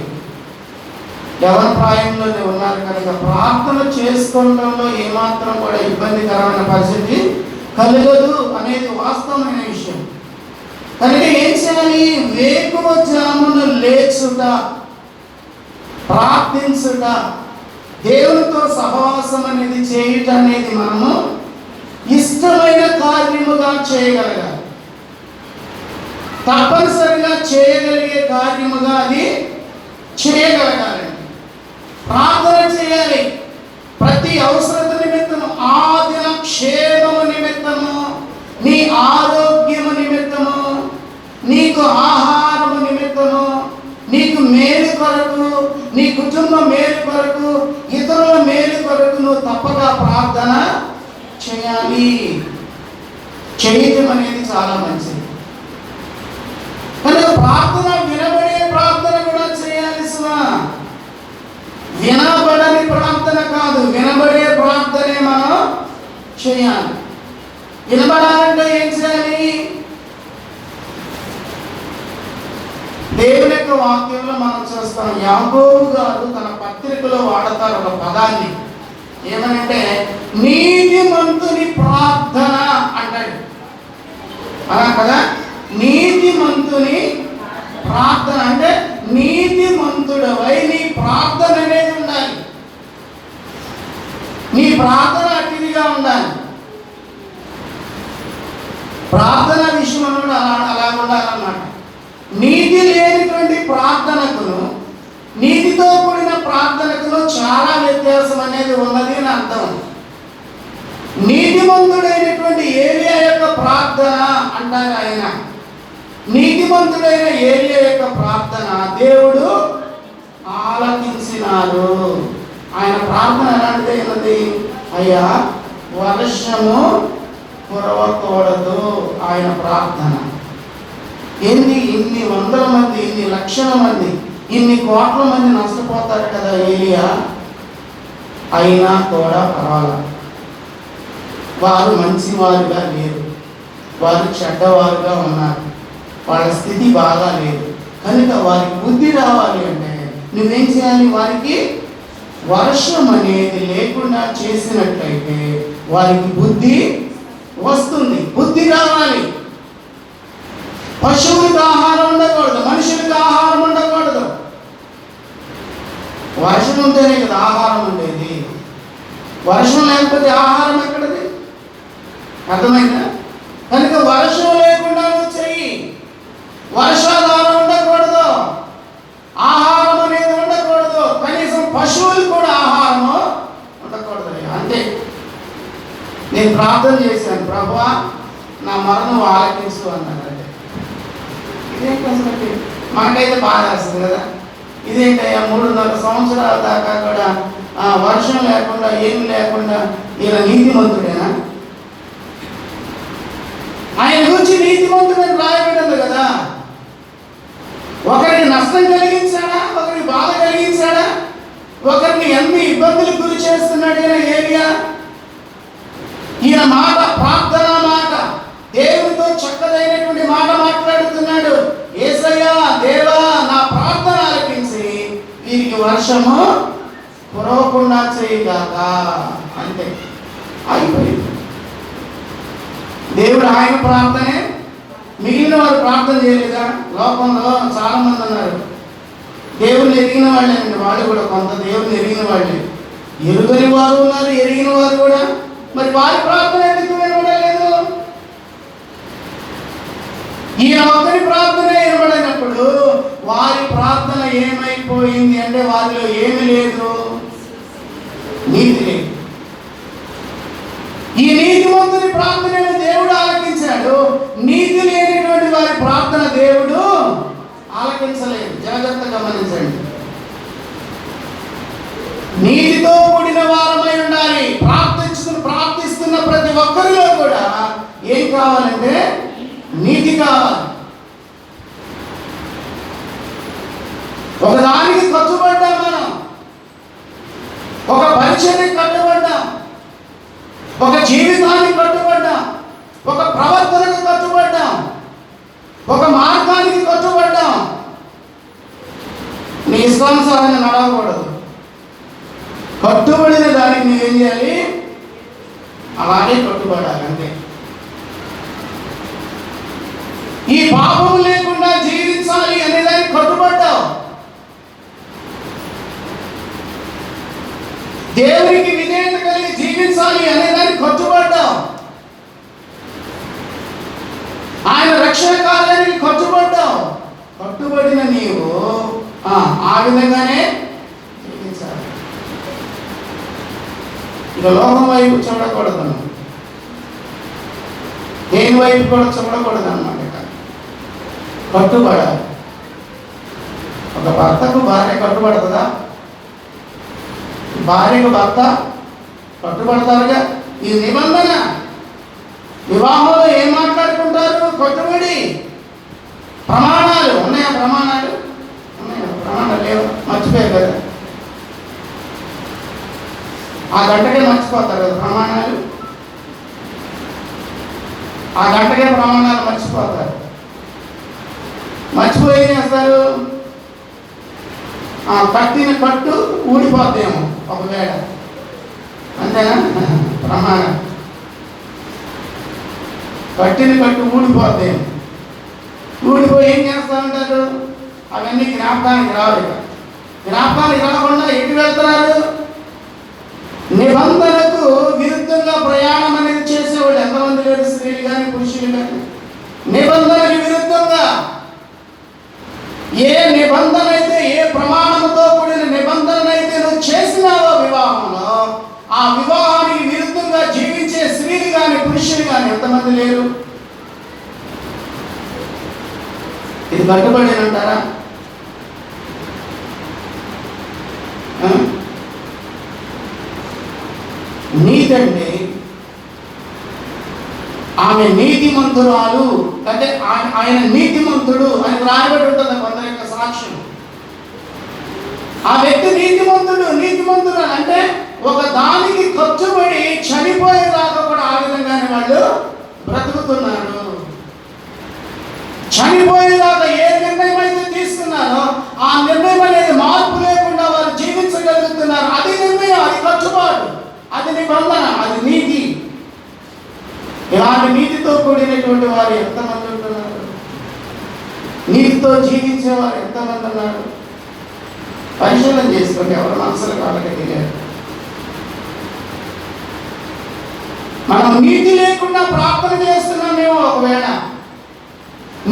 యవన ప్రాయంలోనే ఉన్నారు కనుక ప్రార్థన చేసుకోవడంలో ఏమాత్రం కూడా ఇబ్బందికరమైన పరిస్థితి కలగదు అనేది వాస్తవమైన విషయం. కనుక ఏం చేయాలి? వేకువజామున లేచుట, ప్రార్థించుట, దేవునితో సహవాసం అనేది చేయుట అనేది మనము ఇష్టమైన కార్యముగా చేయగలగాలి. తప్పనిసరిగా చేయగలిగే కార్యముగా అది చేయగలగాలి. ప్రార్థన చేయాలి. ప్రతి అవసరత నిమిత్తము, ఆదిన క్షేమము నిమిత్తము, నీ ఆరోగ్యము నిమిత్తము, నీకు ఆహారము నిమిత్తము, నీకు మేలు కొరకు, నీ కుటుంబ మేలు కొరకు, ఇతరుల మేలు కొరకు నువ్వు తప్పక ప్రార్థన చేయాలి. చేయటం అనేది చాలా మంచిది. కనుక ప్రార్థన వినబడే ప్రార్థన కూడా చేయాలి సుమా. వినబడని ప్రార్థన కాదు, వినబడే ప్రార్థనే మనం చేయాలి. వినబడాలంటే ఏం చేయాలి? దేవుని యొక్క వాక్యంలో మనం చూస్తాం, యాకోబు గారు తన పత్రికలో వాడతారు ఒక పదాన్ని. ఏమనంటే నీతిమంతుని ప్రార్థన అంటాడు. అలా కదా, నీతిమంతుని ప్రార్థన అంటే నీతిమంతుడవై నీ ప్రార్థన అనేది ఉండాలి. నీ ప్రార్థన అతిథిగా ఉండాలి. ప్రార్థన విషయంలో అలా ఉండాలన్నమాట. నీతి లేనిటువంటి ప్రార్థనకును నీతితో కూడిన ప్రార్థనకును చాలా వ్యత్యాసం అనేది ఉన్నది అని అర్థం. నీతిమంతుడైనటువంటి ఏలియా యొక్క ప్రార్థన అంటారు ఆయన. నీతిమంతుడైన ఏలియా యొక్క ప్రార్థన దేవుడు ఆలకించినారు. ఆయన ప్రార్థన ఎలాంటిది అయినది? అయ్యా వర్షము కురవకూడదు. ఆయన ప్రార్థన ఎన్ని ఇన్ని వందల మంది, ఇన్ని లక్షల మంది, ఇన్ని కోట్ల మంది నష్టపోతారు కదా ఏలియా. అయినా కూడా పర్వాలేదు, వారు మంచివారుగా లేరు, వారు చెడ్డవారుగా ఉన్నారు, వాళ్ళ స్థితి బాగా లేదు. కనుక వారికి బుద్ధి రావాలి అంటే నువ్వేం చేయాలి? వారికి వర్షం అనేది లేకుండా చేసినట్లయితే వారికి బుద్ధి వస్తుంది. బుద్ధి రావాలి. పశువులకు ఆహారం ఉండకూడదు, మనుషులకు ఆహారం ఉండకూడదు. వర్షం ఉంటేనే కదా ఆహారం ఉండేది. వర్షం లేకపోతే ఆహారం ఎక్కడది? అర్థమైందా? కనుక వర్షం లేకుండా నువ్వు చెయ్యి. వర్షాధారం ఉండకూడదు, ఆహారం అనేది ఉండకూడదు, కనీసం పశువులు కూడా ఆహారము ఉండకూడదు. అంతే. నేను ప్రార్థన చేశాను, ప్రభువా నా మరణం ఆలకించు అన్నాడు. ఇదేంటి? మనకైతే బాధ వేస్తుంది కదా. ఇదేంటయ్యా 3.5 సంవత్సరాల దాకా కూడా వర్షం లేకుండా ఏమి లేకుండా ఈయన నీతిమంతుడేనా? ఆయన గురించి నీతిమంతుడని రాయబడింది కదా. ఒకరికి నష్టం కలిగించాడా? ఒకరికి బాధ కలిగించాడా? ఒకరిని ఎన్ని ఇబ్బందులు గురి చేస్తున్నాడు ఏలియా? ఈయన మాట, ప్రార్థన మాట, దేవునితో చక్కదైనటువంటి మాట మాట్లాడుతున్నాడు. యేసయ్యా, దేవా నా ప్రార్థన ఆలకించి వీరికి వర్షము కురవకుండా చేయగాక. అంతే, అయిపోయింది. దేవుడు ఆయన ప్రార్థనే, మిగిలిన వారు ప్రార్థన చేయలేదా? లోకంలో చాలా మంది ఉన్నారు, దేవుని ఎరిగిన వాళ్ళేనండి. వాళ్ళు కూడా కొంత దేవుని ఎరిగిన వాళ్ళే. ఎరుగని వారు ఉన్నారు, ఎరిగిన వారు కూడా మరి వారి ప్రార్థన ఎందుకు వినబడలేదు? ఈయన ఒక్కరి ప్రార్థన వినబడినప్పుడు వారి ప్రార్థన ఏమైపోయింది అంటే వారిలో ఏమి లేదు, నీతి లేదు. ఈ నీతిమంతుని ప్రార్థనను దేవుడు ఆలకించాడు, నీతి లేనిటువంటి వారి ప్రార్థన దేవుడు ఆలకించలేదు. జాగ్రత్తగా గమనించండి. నీతితో కూడిన వారమై ఉండాలి. ప్రార్థిస్తున్న ప్రతి ఒక్కరిలో కూడా ఏం కావాలంటే నీతి కావాలి. ఒకదానికి కట్టుబడ్డాం, మనం ఒక పరిచర్యకి కట్టుబడ్డాం, ఒక జీవితానికి కట్టుబడ్డాం, ఒక ప్రవర్తనకు కట్టుబడ్డాం, ఒక మార్గానికి కట్టుబడ్డాం. నీ ఇష్టానుసారంగా నడవకూడదు. కట్టుబడిన దానికి నువ్వేం చేయాలి? అలాగే కట్టుబడాలి. అంతే. ఈ పాపము లేకుండా జీవించాలి అనే దానికి కట్టుబడ్డావు. దేవునికి విధేయత కలిగి జీవించాలి అనే దానికి కట్టుబడ్డావు. ఆయన రక్షణ కార్యానికి కట్టుబడ్డావు. కట్టుబడిన నీవు ఆ విధంగానే జీవించాలి. ఇక లోకం వైపు చూడకూడదు, దేని వైపు కూడా చూడకూడదు అన్నమాట. కట్టుబడాలి. ఒక భర్తకు భార్య కట్టుబడుతుందా? భార్యకు భర్త కట్టుబడతారుగా. ఈ నిబంధన వివాహంలో ఏం మాట్లాడుకుంటారు? కట్టుబడి. ప్రమాణాలు ఉన్నాయా? ప్రమాణాలు ఉన్నాయా? ప్రమాణాలు లేవు, మర్చిపోయారు కదా. ఆ గంటకే మర్చిపోతారు కదా ప్రమాణాలు. ఆ గంటకే ప్రమాణాలు మర్చిపోతారు. మర్చిపోయి చేస్తారు, కట్టిన కట్టు ఊడిపోతాయేమో ఒకవేళ. అంతేనా? ప్రమాణం. కట్టిన కట్టు ఊడిపోతాయేమో. ఊడిపోయి ఏం చేస్తూ ఉంటారు? అవన్నీ జ్ఞాపకానికి రావు. ఇక జ్ఞాపకానికి రాకుండా ఎటు వెళ్తున్నారు? నిబంధనకు విరుద్ధంగా ప్రయాణం అనేది చేసేవాడు ఎంతమంది లేరు? స్త్రీలు కానీ పురుషులు కానీ. నిబంధనకి విరుద్ధంగా ఏ నిబంధన అయితే, ఏ ప్రమాణంతో కూడిన నిబంధన అయితే నువ్వు చేసినావో వివాహంలో, ఆ వివాహానికి విరుద్ధంగా జీవించే స్త్రీలు కానీ పురుషులు కానీ ఎంతమంది లేరు? ఇది కట్టుబడి అంటారా? నీతి అంటే ఆమె నీతిమంతురాలు అంటే ఆయన నీతిమంతుడు అని రాయబడి ఉంటుంది కొందరి యొక్క సాక్ష్యం. ఆ వ్యక్తి నీతిమంతుడు అంటే ఒక దానికి ఖర్చుపడి చనిపోయేదాకా కూడా ఆ విధంగానే వాళ్ళు బ్రతుకుతున్నారు. చనిపోయేదాకా ఏ నిర్ణయం అయితే తీసుకున్నారో ఆ నిర్ణయం అనేది మార్పు లేకుండా వారు జీవించగలుగుతున్నారు. అది నిర్ణయం, అది ఖర్చుబాటు, అది నిబంధన, అది నీతి. ఇలాంటి నీతితో కూడినటువంటి వారు ఎంతమంది ఉంటున్నారు? నీతితో జీవించేవారు ఎంతమంది ఉన్నారు? పరిశీలన చేసుకోండి. ఎవరి మనసులు వాళ్ళకి తెలియదు. మనం నీతి లేకుండా ప్రార్థన చేస్తున్నామేమో. ఒకవేళ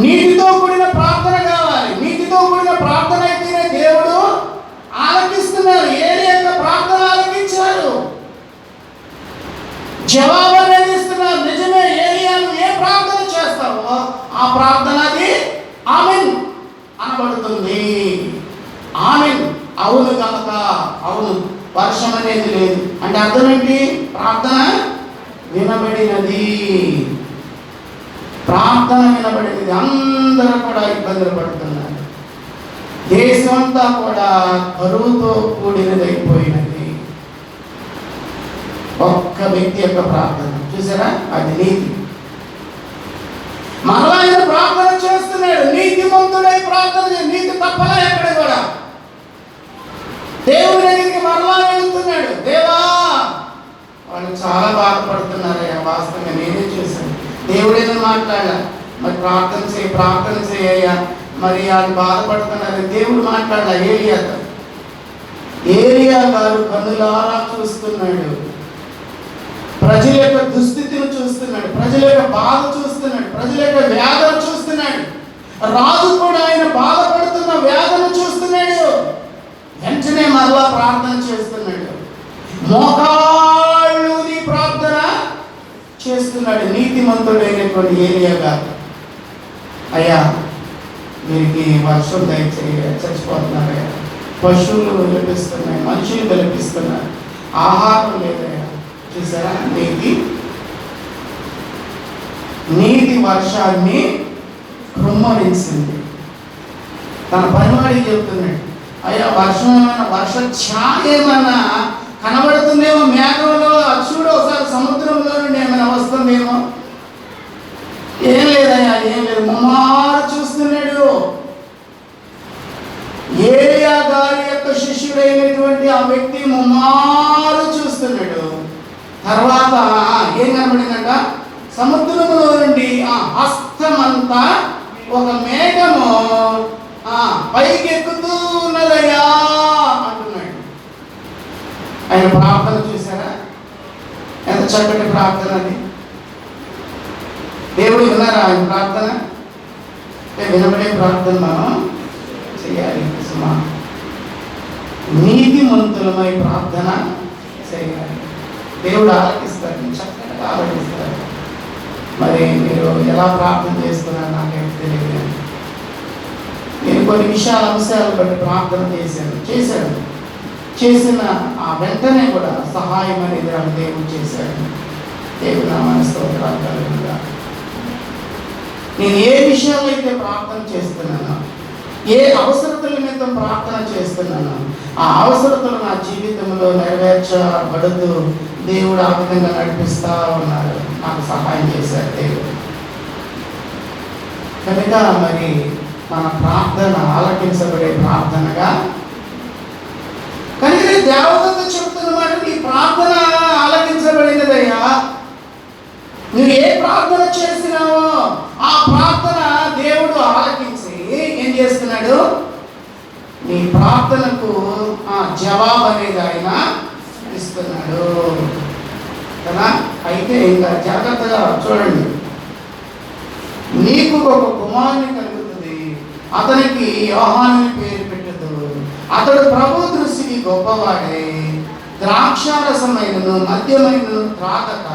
నీతితో కూడిన ప్రార్థన కావాలి. నీతితో కూడిన ప్రార్థన అయితేనే దేవుడు ఆలకిస్తున్నారు. ఏలియా యొక్క ప్రార్థన ఆలకించారు, జవాబు అనేది ఇస్తున్నారు. నిజమే, ఏలియా నువ్వు ఏ ప్రార్థన చేస్తావో ఆ ప్రార్థన అది ఆమెన్ అనబడుతుంది. ఆమెన్, అవును కనుక అవును, వర్షం అనేది లేదు అంటే అర్థం ఏంటి? ప్రార్థన వినబడినది. ప్రార్థన వినబడినది. అందరూ కూడా ఇబ్బందులు పడుతున్నారు. దేశం అంతా కూడా కరువుతో కూడినదైపోయినది. ఒక్క వ్యక్తి యొక్క ప్రార్థన చూసారా? అది నీతి. మరలా ఆయన ప్రార్థన చేస్తున్నాడు. నీతిమంతుడై ప్రార్థన చేసి నీతి తప్పలా ఎక్కడ కూడా దేవుని దగ్గరికి మరలా వెళ్తున్నాడు. దేవా, వాళ్ళు చాలా బాధపడుతున్నారయ్యా. వాస్తవంగా నేనే చూశాను. దేవుడు ఏదో మాట్లాడాల, మరి ప్రార్థన చేయ్యా, మరి వాళ్ళు బాధపడుతున్నారు. దేవుడు మాట్లాడాల. ఏలియా గారు కన్నులారా చూస్తున్నాడు. ప్రజల యొక్క దుస్థితిని చూస్తున్నాడు, ప్రజల యొక్క బాధ చూస్తున్నాడు, ప్రజల యొక్క వేదన చూస్తున్నాడు. రాజు కూడా ఆయన బాధపడుతున్న వేదన చూస్తున్నాడు. వెంటనే మరలా ప్రార్థన చేస్తున్నాడు. మోకాళ్ళుని ప్రార్థన చేస్తున్నాడు నీతిమంతుడైనటువంటి ఏలియా గారు. అయ్యా, వీరికి వర్షం దయచేయ, చచ్చిపోతున్నారయ్యా, పశువులు విలపిస్తున్నాయి, మనుషులు విలపిస్తున్నారు, ఆహారం లేదయ్యా. చూసారా, నీతి వర్షాన్ని కృమ్మరించింది. తన పనివాడికి చెప్తున్నాడు, అయ్యా వర్షం ఏమైనా, వర్ష ఛాయ ఏమైనా కనబడుతుందేమో మేఘంలో, చూడు ఒకసారి సముద్రంలో నుండి ఏమైనా వస్తుందేమో. ఏం లేదయ్యా, ఏం లేదు. ముమ్మారు చూస్తున్నాడు. ఏలియా గారి యొక్క శిష్యుడైనటువంటి ఆ వ్యక్తి ముమ్మారు చూస్తున్నాడు. తర్వాత ఏం కనబడిందంట, సముద్రంలో నుండి హస్తమంతా ఒక మేఘము పైకి ఎక్కుతూ ఉన్నదయ్యా అంటున్నాడు. ఆయన ప్రార్థన చూసారా, ఎంత చక్కటి ప్రార్థన అది. దేవుడు విన్నారా ఆయన ప్రార్థన? వినబడే ప్రార్థన మనం చేయాలి. నీతిమంతులమై ప్రార్థన చేయాలి. దేవుడు ఆలకిస్తాడు, చక్కగా ఆలకిస్తాడు. మరి మీరు ఎలా ప్రార్థన చేస్తున్నారు నాకైతే తెలియదు. నేను కొన్ని అంశాలు బట్టి ప్రార్థన చేసిన ఆ వెంటనే కూడా సహాయం అనేది నాకు దేవుడు చేశాడు. దేవుడు నామమున స్తోత్రాలు కలుగునుగా. నేను ఏ విషయంలో అయితే ప్రార్థన చేస్తున్నానో, ఏ అవసరతల నిమిత్తం ప్రార్థన చేస్తున్నానో, ఆ అవసరతలు నా జీవితంలో నెరవేర్చబడుతూ దేవుడు ఆ విధంగా నడిపిస్తూ ఉన్నారు. నాకు సహాయం చేశారు దేవుడు. కనుక మరి మన ప్రార్థన ఆలకించబడే ప్రార్థనగా, కనుక దేవదూత చెబుతున్నమాట, నీ ప్రార్థన ఆలకించబడినదయ్యా. నువ్వు ఏ ప్రార్థన చేసినావో ఆ ప్రార్థన దేవుడు ఆలకించి ఏం చేస్తున్నాడు, నీ ప్రార్థనకు జవాబు అనేది ఆయన ఇస్తున్నాడు కదా. అయితే ఇంకా జాగ్రత్తగా చూడండి. నీకు ఒక కుమారుని కలుగుతుంది, అతనికి యోహాను పేరు పెట్టదు. అతడు ప్రభు దృష్టికి గొప్పవాడే, ద్రాక్షారసమైనను మద్యమైనను త్రాగక,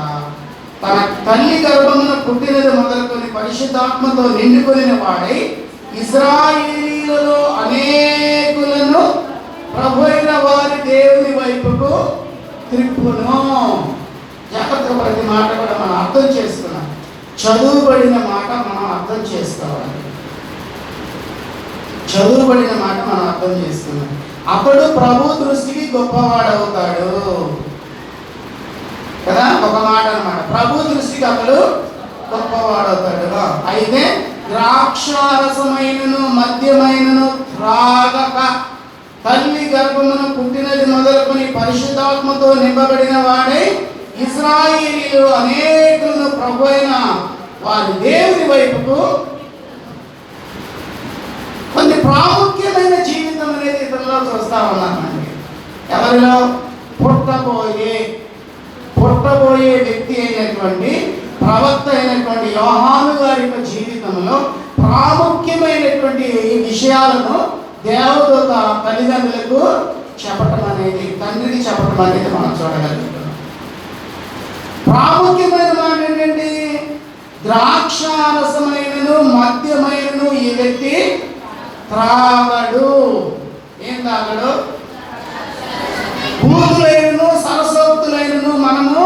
తన తల్లి గర్భమున పుట్టినది మొదలుకొని పరిశుద్ధాత్మతో నిండుకొనిన వాడై ఇశ్రాయేలీయులలో అనేకులను ప్రభు అయిన వారి దేవుని వైపుకు త్రిప్పును. జాగ్రత్తగా ప్రతి మాట కూడా మనం అర్థం చేసుకున్నాం. చదువుబడిన మాట మనం అర్థం చేసుకోవాలి. చదువుబడిన మాట మనం అర్థం చేసుకున్నాం. అతడు ప్రభు దృష్టికి గొప్పవాడవుతాడు కదా, ఒక మాట అన్నమాట. ప్రభు దృష్టికి అతడు గొప్పవాడవుతాడు. అయితే ద్రాక్షారసమైనను మద్యమైనను త్రాగక, తల్లి గర్భమున పుట్టినది మొదలుకొని పరిశుద్ధాత్మతో నింపబడిన వాడై ఇశ్రాయేలీయులు అనేకులను ప్రభు అయిన వారి దేవుని వైపుకు. కొన్ని ప్రాముఖ్యమైన జీవితం అనేది ఇతరులో చూస్తా ఉన్నామండి. ఎవరిలో? పుట్టబోయే వ్యక్తి అయినటువంటి ప్రవక్త అయినటువంటి యోహాను గారి యొక్క జీవితంలో ప్రాముఖ్యమైనటువంటి ఈ విషయాలను దేవదూత తల్లిదండ్రులకు చెప్పటం అనేది, తండ్రికి చెప్పటం అనేది మనం చూడగలుగుతాం. ప్రాముఖ్యమైన మాట ఏంటంటే, ద్రాక్షారసమైనను మద్యమైనను ఈ వ్యక్తి త్రాగడు. ఏం తాగడు? భూతులైనను సరసోక్తులైనను మనము,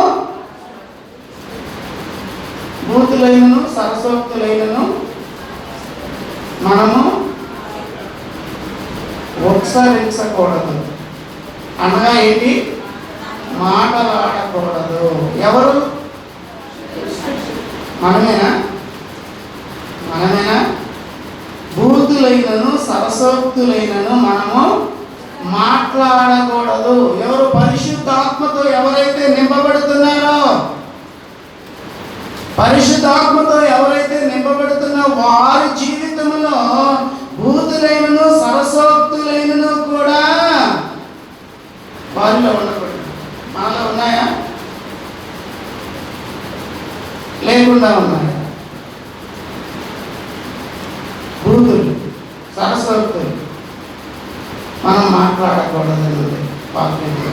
భూతులైనను సరసోక్తులైనను మనము ఉత్సరించకూడదు. అనగా ఏంటి? మాటలాడకూడదు. ఎవరు? మనమేనా? భూతులైనను సరసోక్తులైనను మనము మాట్లాడకూడదు. ఎవరు? పరిశుద్ధాత్మతో ఎవరైతే నింపబడుతున్నారో, పరిశుద్ధాత్మతో ఎవరైతే నింపబడుతున్నారో వారి జీవితంలో భూతులైనను సరసోక్తులైనను కూడా వారిలో ఉండకూడదు. మనలో ఉన్నాయా? లేకుండా ఉన్నాయి. బూతులు, సరస్వతులు మనం మాట్లాడకూడదు. వాక్యంలో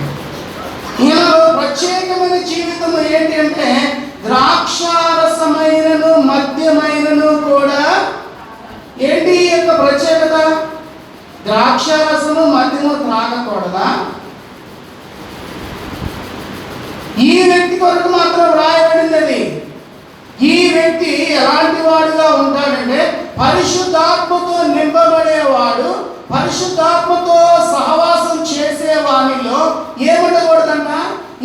ఈయనలో ప్రత్యేకమైన జీవితం ఏంటి అంటే ద్రాక్షారసమైనను మద్యమైనను కూడా ఏంటి ఈ యొక్క ప్రత్యేకత? ద్రాక్షారసము మద్యము త్రాగకూడదా? ఈ వ్యక్తి కొరకు మాత్రం వ్రాయబడింది అది. ఈ వ్యక్తి ఎలాంటి వాడుగా ఉంటాడంటే పరిశుద్ధాత్మతో నింపబడేవాడు, పరిశుద్ధాత్మతో సహవాసం చేసే వానిలో ఏముండకూడదంట?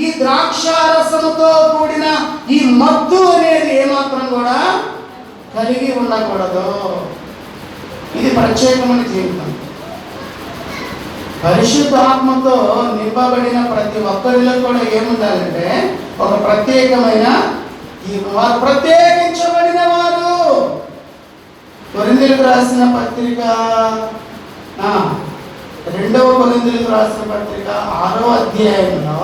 ఈ ద్రాక్షారసముతో కూడిన ఈ మత్తు అనేది ఏమాత్రం కూడా కలిగి ఉండకూడదు. ఇది ప్రత్యేకమైన జీవితం. పరిశుద్ధాత్మతో నింపబడిన ప్రతి ఒక్కరిలో కూడా ఏముండాలంటే ఒక ప్రత్యేకమైన వారు ప్రత్యేకించబడిన వారు. కొరింథీయులకు రాసిన పత్రిక 2వ కొరింథీయులకు రాసిన పత్రిక 6వ అధ్యాయంలో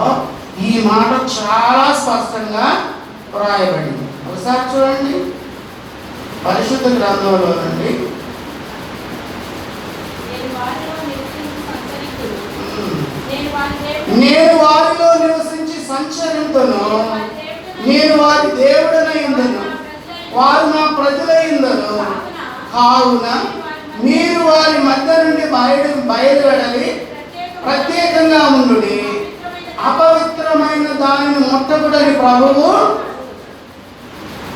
ఈ మాట చాలా స్పష్టంగా వ్రాయబడింది. ఒకసారి చూడండి, పరిశుద్ధ గ్రంథంలో నుండి. నేను వారిలో నివసించి సంచరింతును, నేను వారి దేవుడనై ఉండును, వారు నా ప్రజలై ఉండును. కావున మీరు వారి మధ్య నుండి బయలువెడలి ప్రత్యేకంగా ఉండుడి, అపవిత్రమైన దానిని ముట్టకుడని ప్రభువు.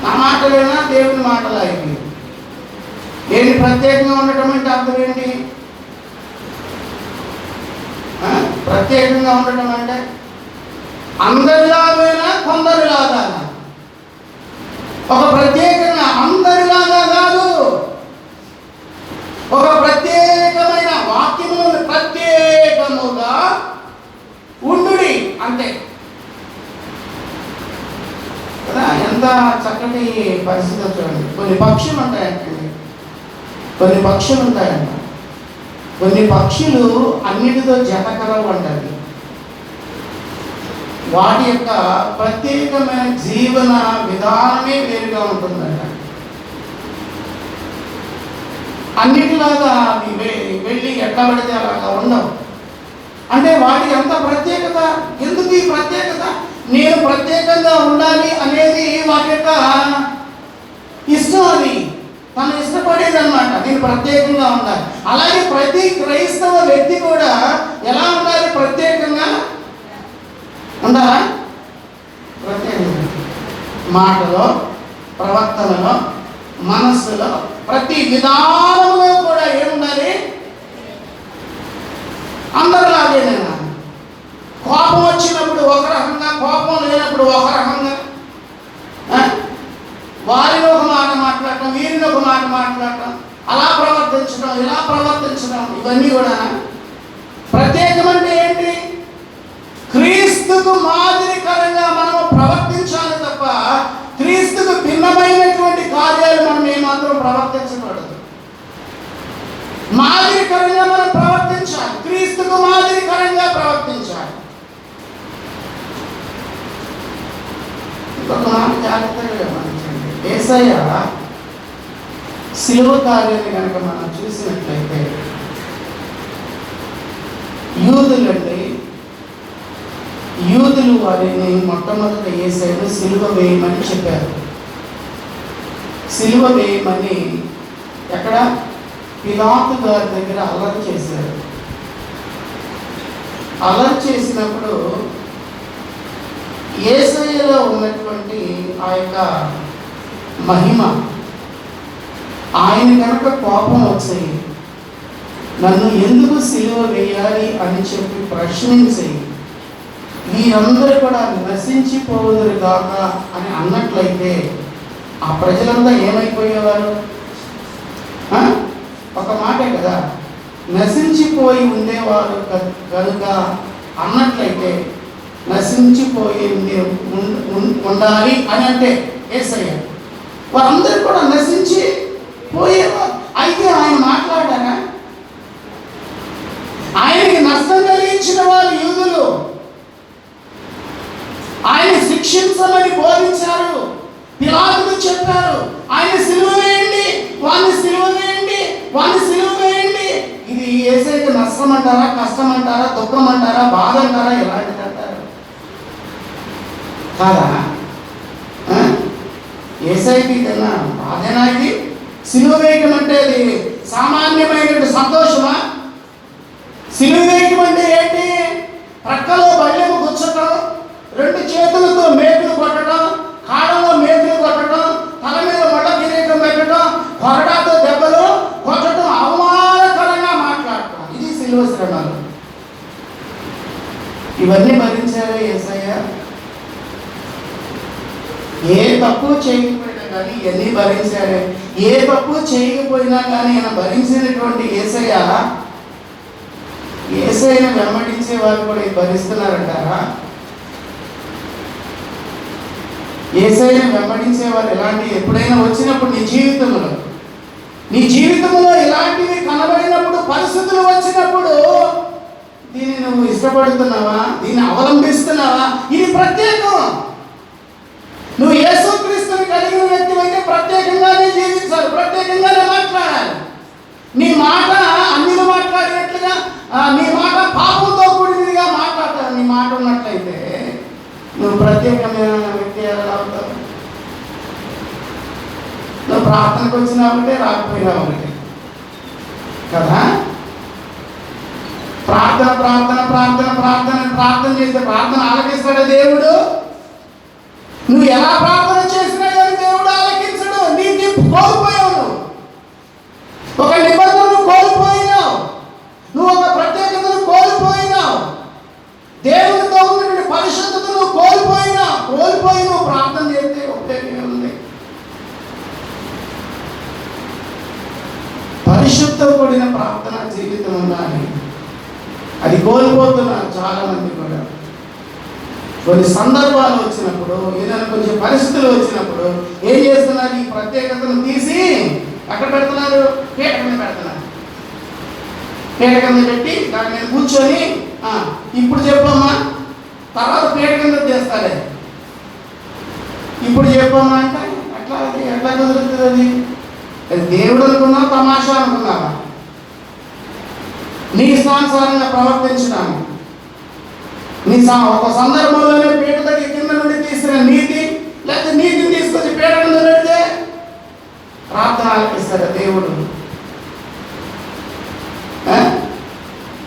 నా మాటలేనా దేవుని మాటలు అవి. ఏంటి ప్రత్యేకంగా ఉండటం అంటే అర్థం ఏంటి? ప్రత్యేకంగా ఉండటం అంటే అందరిలాగైనా కొందరిలాగా, ఒక ప్రత్యేకంగా అందరిలాగా కాదు, ఒక ప్రత్యేకమైన వాక్యము ప్రత్యేకముగా ఉండుడి అంతే కదా. ఎంత చక్కటి పరిస్థితి చూడండి. కొన్ని పక్షులు ఉంటాయంటండి, కొన్ని పక్షులు ఉంటాయంట. కొన్ని పక్షులు అన్నిటితో జతకలవు అంటారు. వాటి యొక్క ప్రత్యేకమైన జీవన విధానమే వేరుగా ఉంటుందంట. అన్నిటిలాగా అవి వెళ్ళి ఎట్లా పడితే అలాగా ఉండవు. అంటే వాటి ఎంత ప్రత్యేకత. ఎందుకు ఈ ప్రత్యేకత? నేను ప్రత్యేకంగా ఉండాలి అనేది వాటి యొక్క ఇష్టం. అది తను ఇష్టపడేది అనమాట. నేను ప్రత్యేకంగా ఉండాలి. అలాగే ప్రతి క్రైస్తవ వ్యక్తి కూడా ఎలా ఉండాలి? ప్రత్యేకంగా ఉండాలా? ప్రత్యేకంగా మాటలో, ప్రవర్తనలో, మనస్సులో, ప్రతి విధానంలో కూడా ఏముండాలి? అందరిలాగేనైనా. కోపం వచ్చినప్పుడు ఒక రకంగా, కోపం లేనప్పుడు ఒక రకంగా, వారిని ఒక మాట మాట్లాడటం, వీరిని ఒక మాట మాట్లాడటం, అలా ప్రవర్తించడం, ఇలా ప్రవర్తించడం, ఇవన్నీ కూడా ప్రత్యేకం. అంటే ఏంటి? క్రీస్తుకు మాదిరికరంగా మనము ప్రవర్తించాలి తప్ప క్రీస్తుకు భిన్నమైనటువంటి కార్యాలు మనం ఏమాత్రం ప్రవర్తించకూడదు. మాదిరికరంగా మనం ప్రవర్తించాలి, క్రీస్తుకు మాదిరికరంగా ప్రవర్తించాలి. ఇంకొక మాట జాగ్రత్తగా గమనించండి. యేసయ్య శిలువ కార్యాన్ని కనుక మనం చూసినట్లయితే, యూదులు వారిని మొట్టమొదట యేసయ్యను సిలువ వేయమని చెప్పారు. సిలువ వేయమని ఎక్కడ? పిలాతు గారి దగ్గర అల్లరి చేశారు. అల్లరి చేసినప్పుడు యేసయ్యలో ఉన్నటువంటి ఆ యొక్క మహిమ, ఆయన కనుక కోపం వచ్చాయి, నన్ను ఎందుకు సిలువ వేయాలి అని చెప్పి ప్రశ్నించి మీరందరూ కూడా నశించిపోదురు గాక అని అన్నట్లయితే ఆ ప్రజలంతా ఏమైపోయేవారు? ఒక మాటే కదా, నశించిపోయి ఉండేవారు కనుక అన్నట్లయితే నశించిపోయి ఉండాలి అని అంటే యేసయ్య వారందరూ కూడా నశించి పోయేవారు. అయితే ఆయన మాట్లాడారా? ఆయనకి నష్టం కలిగించిన వారు యూదులు. ఆయన శిక్షించమని బోధించారు. పిలాతులు చెప్పారు, ఆయన సిలువ వేయండి, వాడిని సిలువ వేయండి, వాడిని సిలువ వేయండి. ఇది యేసయ్యకి నష్టం అంటారా, కష్టం అంటారా, దుఃఖం అంటారా, బాధ అంటారా, ఎలాంటిది అంటారు కాదా? యేసయ్యకి కన్నా బాధేనా ఇది? సిలువ వేయటం అంటే అది సామాన్యమైన సంతోషమా? సిలువ వేయటం అంటే ఏంటి? ప్రక్కలో బల్లెము గుచ్చటం, రెండు చేతులతో మేకులు కొట్టడం, కాళ్ళలో మేకులు కొట్టడం, తల మీద మొడ కిరీటం పెట్టడం, కొరడాతో దెబ్బలు కొట్టడం, అవమానకరంగా మాట్లాడటం, ఇది సిలువ శ్రమలు. ఇవన్నీ భరించారు యేసయ్య. ఏ తప్పు చేయకపోయినా కానీ ఇవన్నీ భరించారే. ఏ తప్పు చేయకపోయినా కానీ ఆయన భరించినటువంటి యేసయ్యను వెంబడించే వాళ్ళు కూడా భరిస్తున్నారంటారా? యేసయ్యను వెంబడించే వాళ్ళు ఎలాంటి ఎప్పుడైనా వచ్చినప్పుడు నీ జీవితంలో ఇలాంటివి కనబడినప్పుడు, పరిస్థితులు వచ్చినప్పుడు దీన్ని నువ్వు ఇష్టపడుతున్నావా? దీన్ని అవలంబిస్తున్నావా? ఇది ప్రత్యేకం. నువ్వు యేసుక్రీస్తుని కలిగిన వ్యక్తి అయితే ప్రత్యేకంగానే జీవించాలి, ప్రత్యేకంగానే మాట్లాడాలి. నీ మాట అన్నిలు మాట్లాడినట్లుగా, నీ మాట పాపంతో కూడినదిగా మాట్లాడతావు. నీ మాట ఉన్నట్లయితే నువ్వు ప్రత్యేకమైన వ్యక్తి ఎలా అవుతావు? నువ్వు ప్రార్థనకు వచ్చినా ఒకటే, రాకపోయినా ఒకటే కదా. ప్రార్థన ప్రార్థన ప్రార్థన ప్రార్థన ప్రార్థన చేస్తే ప్రార్థన ఆలకిస్తాడా దేవుడు? నువ్వు ఎలా ప్రార్థన చేసినా కానీ దేవుడు ఆలకించడు. నీకు కోల్పోయావు, ఒక నిబంధనను కోల్పోయినావు, నువ్వు ఒక ప్రత్యేకతను కోల్పోయినావు, దేవునితో ఉన్నటువంటి పరిశుద్ధతను కోల్పోయి నువ్వు ప్రార్థన చేస్తే ఉపయోగం ఉంది. పరిశుద్ధ కూడిన ప్రార్థన జీవితం ఉండాలి. అది కోల్పోతున్నారు చాలా మంది కూడా. కొన్ని సందర్భాలు వచ్చినప్పుడు, ఏదైనా కొంచెం పరిస్థితులు వచ్చినప్పుడు ఏం చేస్తున్నారు? ఈ ప్రత్యేకతను తీసి అక్కడ పెడుతున్నారు, పీట కింద పెడుతున్నారు. పీట కింద పెట్టి దాని మీద కూర్చొని ఇప్పుడు చెప్పమ్మా, తర్వాత పీట కింద చేస్తారే, ఇప్పుడు చెప్పమ్మా అంటే ఎట్లా కుదురుతుంది? అది దేవుడు అనుకున్నావా, తమాషా అనుకున్నావా? నీ ఇష్టానుసారంగా ప్రవర్తించినాను. ఒక సందర్భంలోనే పీట దగ్గర కింద నుండి తీసిన నీతి, లేకపోతే నీతిని తీసుకొచ్చి పీట కింద పెడితే ప్రార్థన ఆలకిస్తాడు దేవుడు.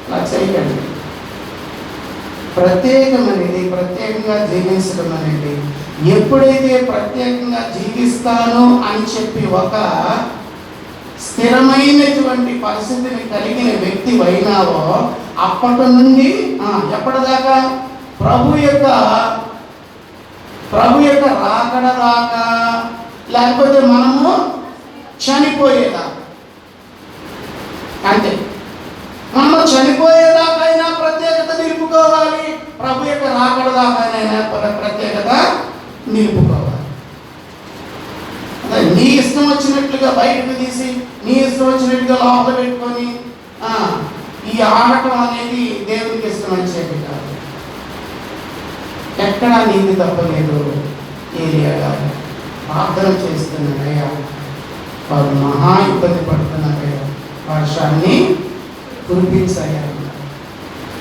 అలా చేయకండి. ప్రత్యేకంగా జీవించడం అనేది, ఎప్పుడైతే ప్రత్యేకంగా జీవిస్తాను అని చెప్పి ఒక స్థిరమైనటువంటి పరిస్థితిని కలిగిన వ్యక్తి అయినావో, అప్పటి నుండి ఎప్పటిదాకా? ప్రభు యొక్క రాకడ దాకా, లేకపోతే మనము చనిపోయేదా. అంతే, మనము చనిపోయేదాకైనా ప్రత్యేకత నిలుపుకోవాలి, ప్రభు యొక్క రాకడ దాకైనా ప్రత్యేకత నిలుపుకోవాలి. నీ ఇష్టం వచ్చినట్లుగా బయటకు తీసి, నీ ఇష్టం వచ్చినట్టుగా లోపల పెట్టుకొని ఈ ఆడటం అనేది దేవునికి ఇష్టమని చెప్పి కాదు. ఎక్కడా నీతి తప్పలేదు. ఏలియా గారు ప్రార్థన చేస్తున్నారయ్యా, వారు మహా ఇబ్బంది పడుతున్నారయ్యా, వర్షాన్ని కురిపించాయా.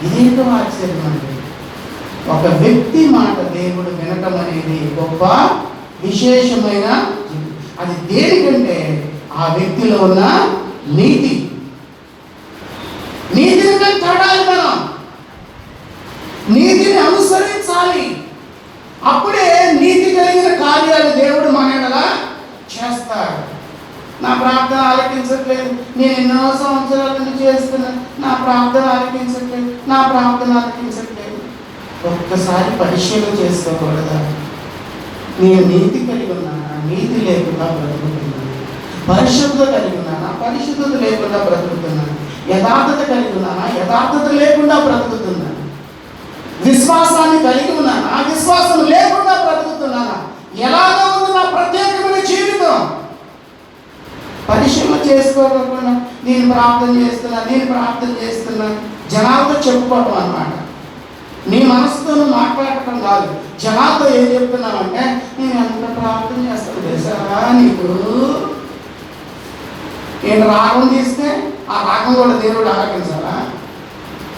ఇదేంటో ఆశ్చర్యం అండి. ఒక వ్యక్తి మాట దేవుడు వినటం అనేది గొప్ప విశేషమైన. అది దేనికంటే ఆ వ్యక్తిలో ఉన్న నీతిని చూడాలి, మనం నీతిని అనుసరించాలి. అప్పుడే నీతి కలిగిన కార్యాలు దేవుడు మన ఎడల చేస్తాడు. నా ప్రార్థన ఆలకించట్లేదు, నేను ఎన్నో సంవత్సరాల నుంచి చేస్తున్నా, నా ప్రార్థన ఆలకించట్లేదు. ఒక్కసారి పరిశీలన చేసుకోకూడదా? నేను నీతి కలిగి ఉన్నానా, నీతి లేకుండా బ్రతుకుతున్నాను? పరిశుద్ధత కలిగి ఉన్నానా, పరిశుద్ధత లేకుండా బ్రతుకుతున్నాను? యథార్థత కలిగి ఉన్నానా, యథార్థత లేకుండా బ్రతుకుతున్నాను? విశ్వాసాన్ని కలిగి ఉన్నానా, విశ్వాసం లేకుండా బ్రతుకుతున్నానా? ఎలాగో ఉంది నా ప్రత్యేకమైన జీవితం? పరిశీలన చేసుకోకుండా నేను ప్రార్థన చేస్తున్నా జనాలతో చెప్పుకోవటం అన్నమాట. నీ మనసుతో నువ్వు మాట్లాడటం కాదు. జనాలతో ఏం చెప్తున్నావంటే, నేను ఎంత ప్రార్థన చేస్తాను తెలుసారా నీకు. నేను రాగం తీస్తే ఆ రాగం కూడా దేవుడు ఆలకించాలా?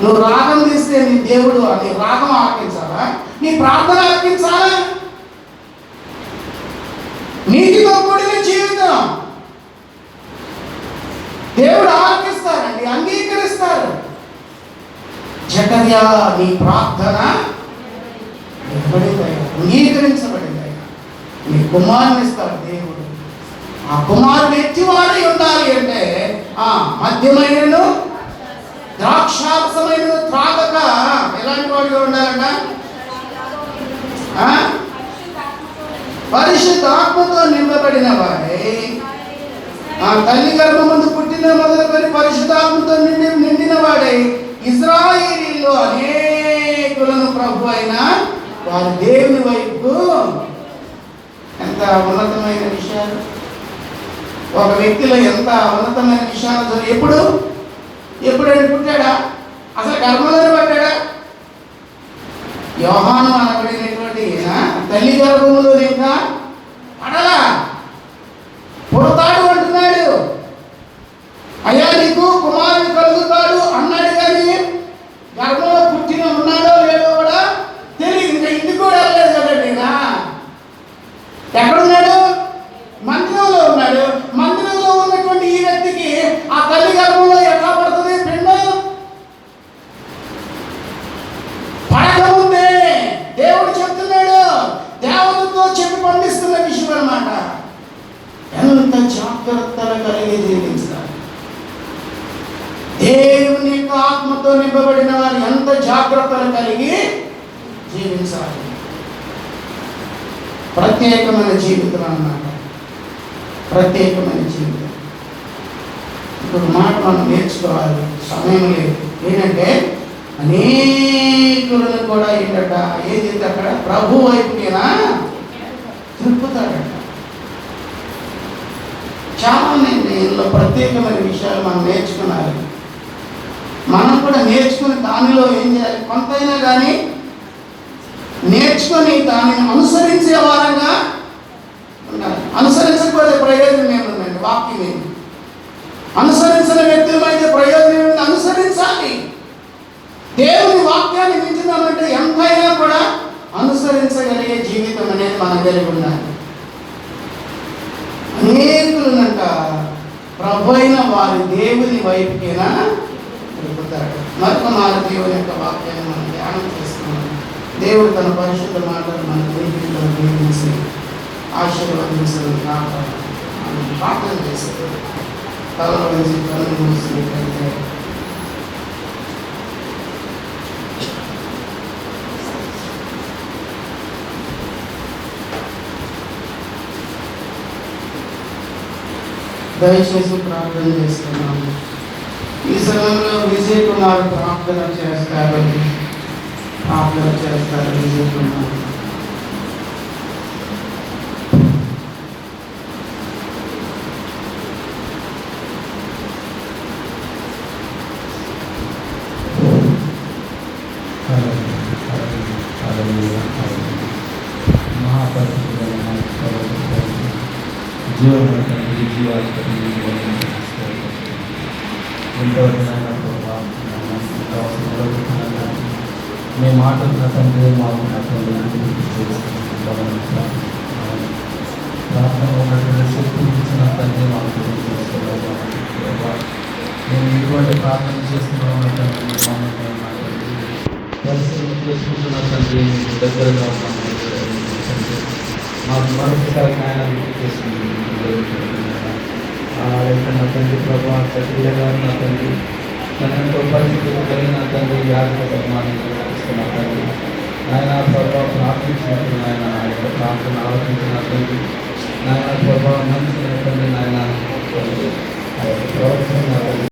నువ్వు రాగం తీస్తే నీ దేవుడు నీ రాగం ఆలకించాలా? నీ ప్రార్థన ఆలకించాలా? నీటితో కూడిన జీవితం దేవుడు ఆలకిస్తారండి, అంగీకరిస్తారు. జకర్యా నీ ప్రార్థన అంగీకరించబడిందయ్యా. నీ కుమారుని ఇస్తాడు దేవుడు. ఆ కుమారుడు ఎట్టివాడై ఉండాలి అంటే మద్యమైనను ద్రాక్షారసమైనను త్రాగక ఎలాంటి వాడిగా ఉండాలంట? పరిశుద్ధాత్మతో నింపబడిన వాడే, తల్లి గర్భమందు పుట్టిన మొదలుకొని పరిశుద్ధాత్మతో నిండిన వాడే ఇశ్రాయేలీయుల్లో అనేకులను ప్రభు అయిన వారి దేవుని వైపు. ఎంత ఉన్నతమైన విషయాలు! ఒక వ్యక్తిలో ఎంత ఉన్నతమైన విషయాలు! ఎప్పుడైనా పుట్టాడా? అసలు గర్భంలోనే పట్టాడా? యోహాను అనబడినటువంటి తల్లి గర్భంలో ఇంకా పడలా, పుడతాడు అంటున్నాడు. అయ్యా నీకు కుమారుడు కలుగుతాడు అన్నాడు, కానీ గర్భంలో పుట్టిన ఉన్నాడో లేదో కూడా తెలియదు. ఇంకా ఇంటికి కూడా వెళ్ళలేదు కదండి. ఎక్కడున్నాడు? మందిరంలో ఉన్నాడు. మందిరంలో ఉన్నటువంటి ఈ వ్యక్తికి ఆ తల్లి గర్భంలో ఎట్లా పడుతుంది పిండం? పడకముందే దేవుడు చెప్తున్నాడు. దేవతతో చెప్పి పండిస్తున్న విషయం అన్నమాట. ఎంత జాగ్రత్తలు కలిగి జీవించాలి. దేవుని యొక్క ఆత్మతో నింపబడిన వారు ఎంత జాగ్రత్తలు కలిగి జీవించాలి. ప్రత్యేకమైన జీవితం అన్నమాట, ప్రత్యేకమైన జీవితం. ఇప్పుడు మాట మనం నేర్చుకోవాలి, సమయం లేదు. ఏంటంటే అనేకులను కూడా ఏంటట, ఏది అక్కడ ప్రభు వైపుకేనా తిప్పుతాడట. చాలా ఇందులో ప్రత్యేకమైన విషయాలు మనం నేర్చుకున్నాలి. మనం కూడా నేర్చుకుని దానిలో ఏం చేయాలి? కొంతైనా కానీ నేర్చుకొని దానిని అనుసరించే వారంగా ఉండాలి. అనుసరించకపోతే ప్రయోజనం ఏముందండి? వాక్యం ఏంటి? అనుసరించిన వ్యక్తులమైతే ప్రయోజనం ఏమిటి? అనుసరించాలి. దేవుని వాక్యాన్ని వింటున్నామంటే ఎంతైనా కూడా అనుసరించగలిగే జీవితం అనేది మనం కలిగి ఉండాలి. అనేకులనంట ప్రభు అయిన వారి దేవుని వైపుకేనా తిరుగుతాడు. మరొక దేవుని యొక్క వాక్యాన్ని మనం ధ్యానం చేస్తున్నాం. దేవుడు తన పరిశుద్ధ మాటలు మన జీవితంలో జీవించి ఆశీర్వదించడం కాపాడు. ప్రార్థన చేస్తే తలలో నుంచి కళ్ళు మూసినట్లయితే దయచేసి ప్రార్థన చేస్తున్నాము. ఈ సమయంలో విజయ్ కుమార్ ప్రార్థన చేస్తారు. విజయ్ కుమార్. మీ మాటలు తండ్రి మాకు ప్రార్థన ఉన్నటువంటి శక్తి ఇచ్చిన తండ్రి మాకు మేము ఇటువంటి ప్రార్థన చేస్తున్నాము తండ్రి. పరిస్థితులు చేసుకుంటున్న తండ్రి మీకు దగ్గరగా ఉన్నాము తండ్రి. మాకు మరొకసారి ఆయన చేసుకుంటున్నాం నా తండ్రి. ప్రభావ సక్రియ గారు నా తండ్రి తన ఎంతో పరిస్థితులు కలిగిన తండ్రి వ్యాధిపరమాన్ని ఇస్తున్న తండ్రి నాయన ప్రభావ ప్రార్థించినట్టు నాయన ఆ యొక్క ప్రార్థన ఆలోచించిన తండ్రి నాయన ప్రభావం మంచి తండ్రి నాయన ఆ యొక్క ప్రవర్తన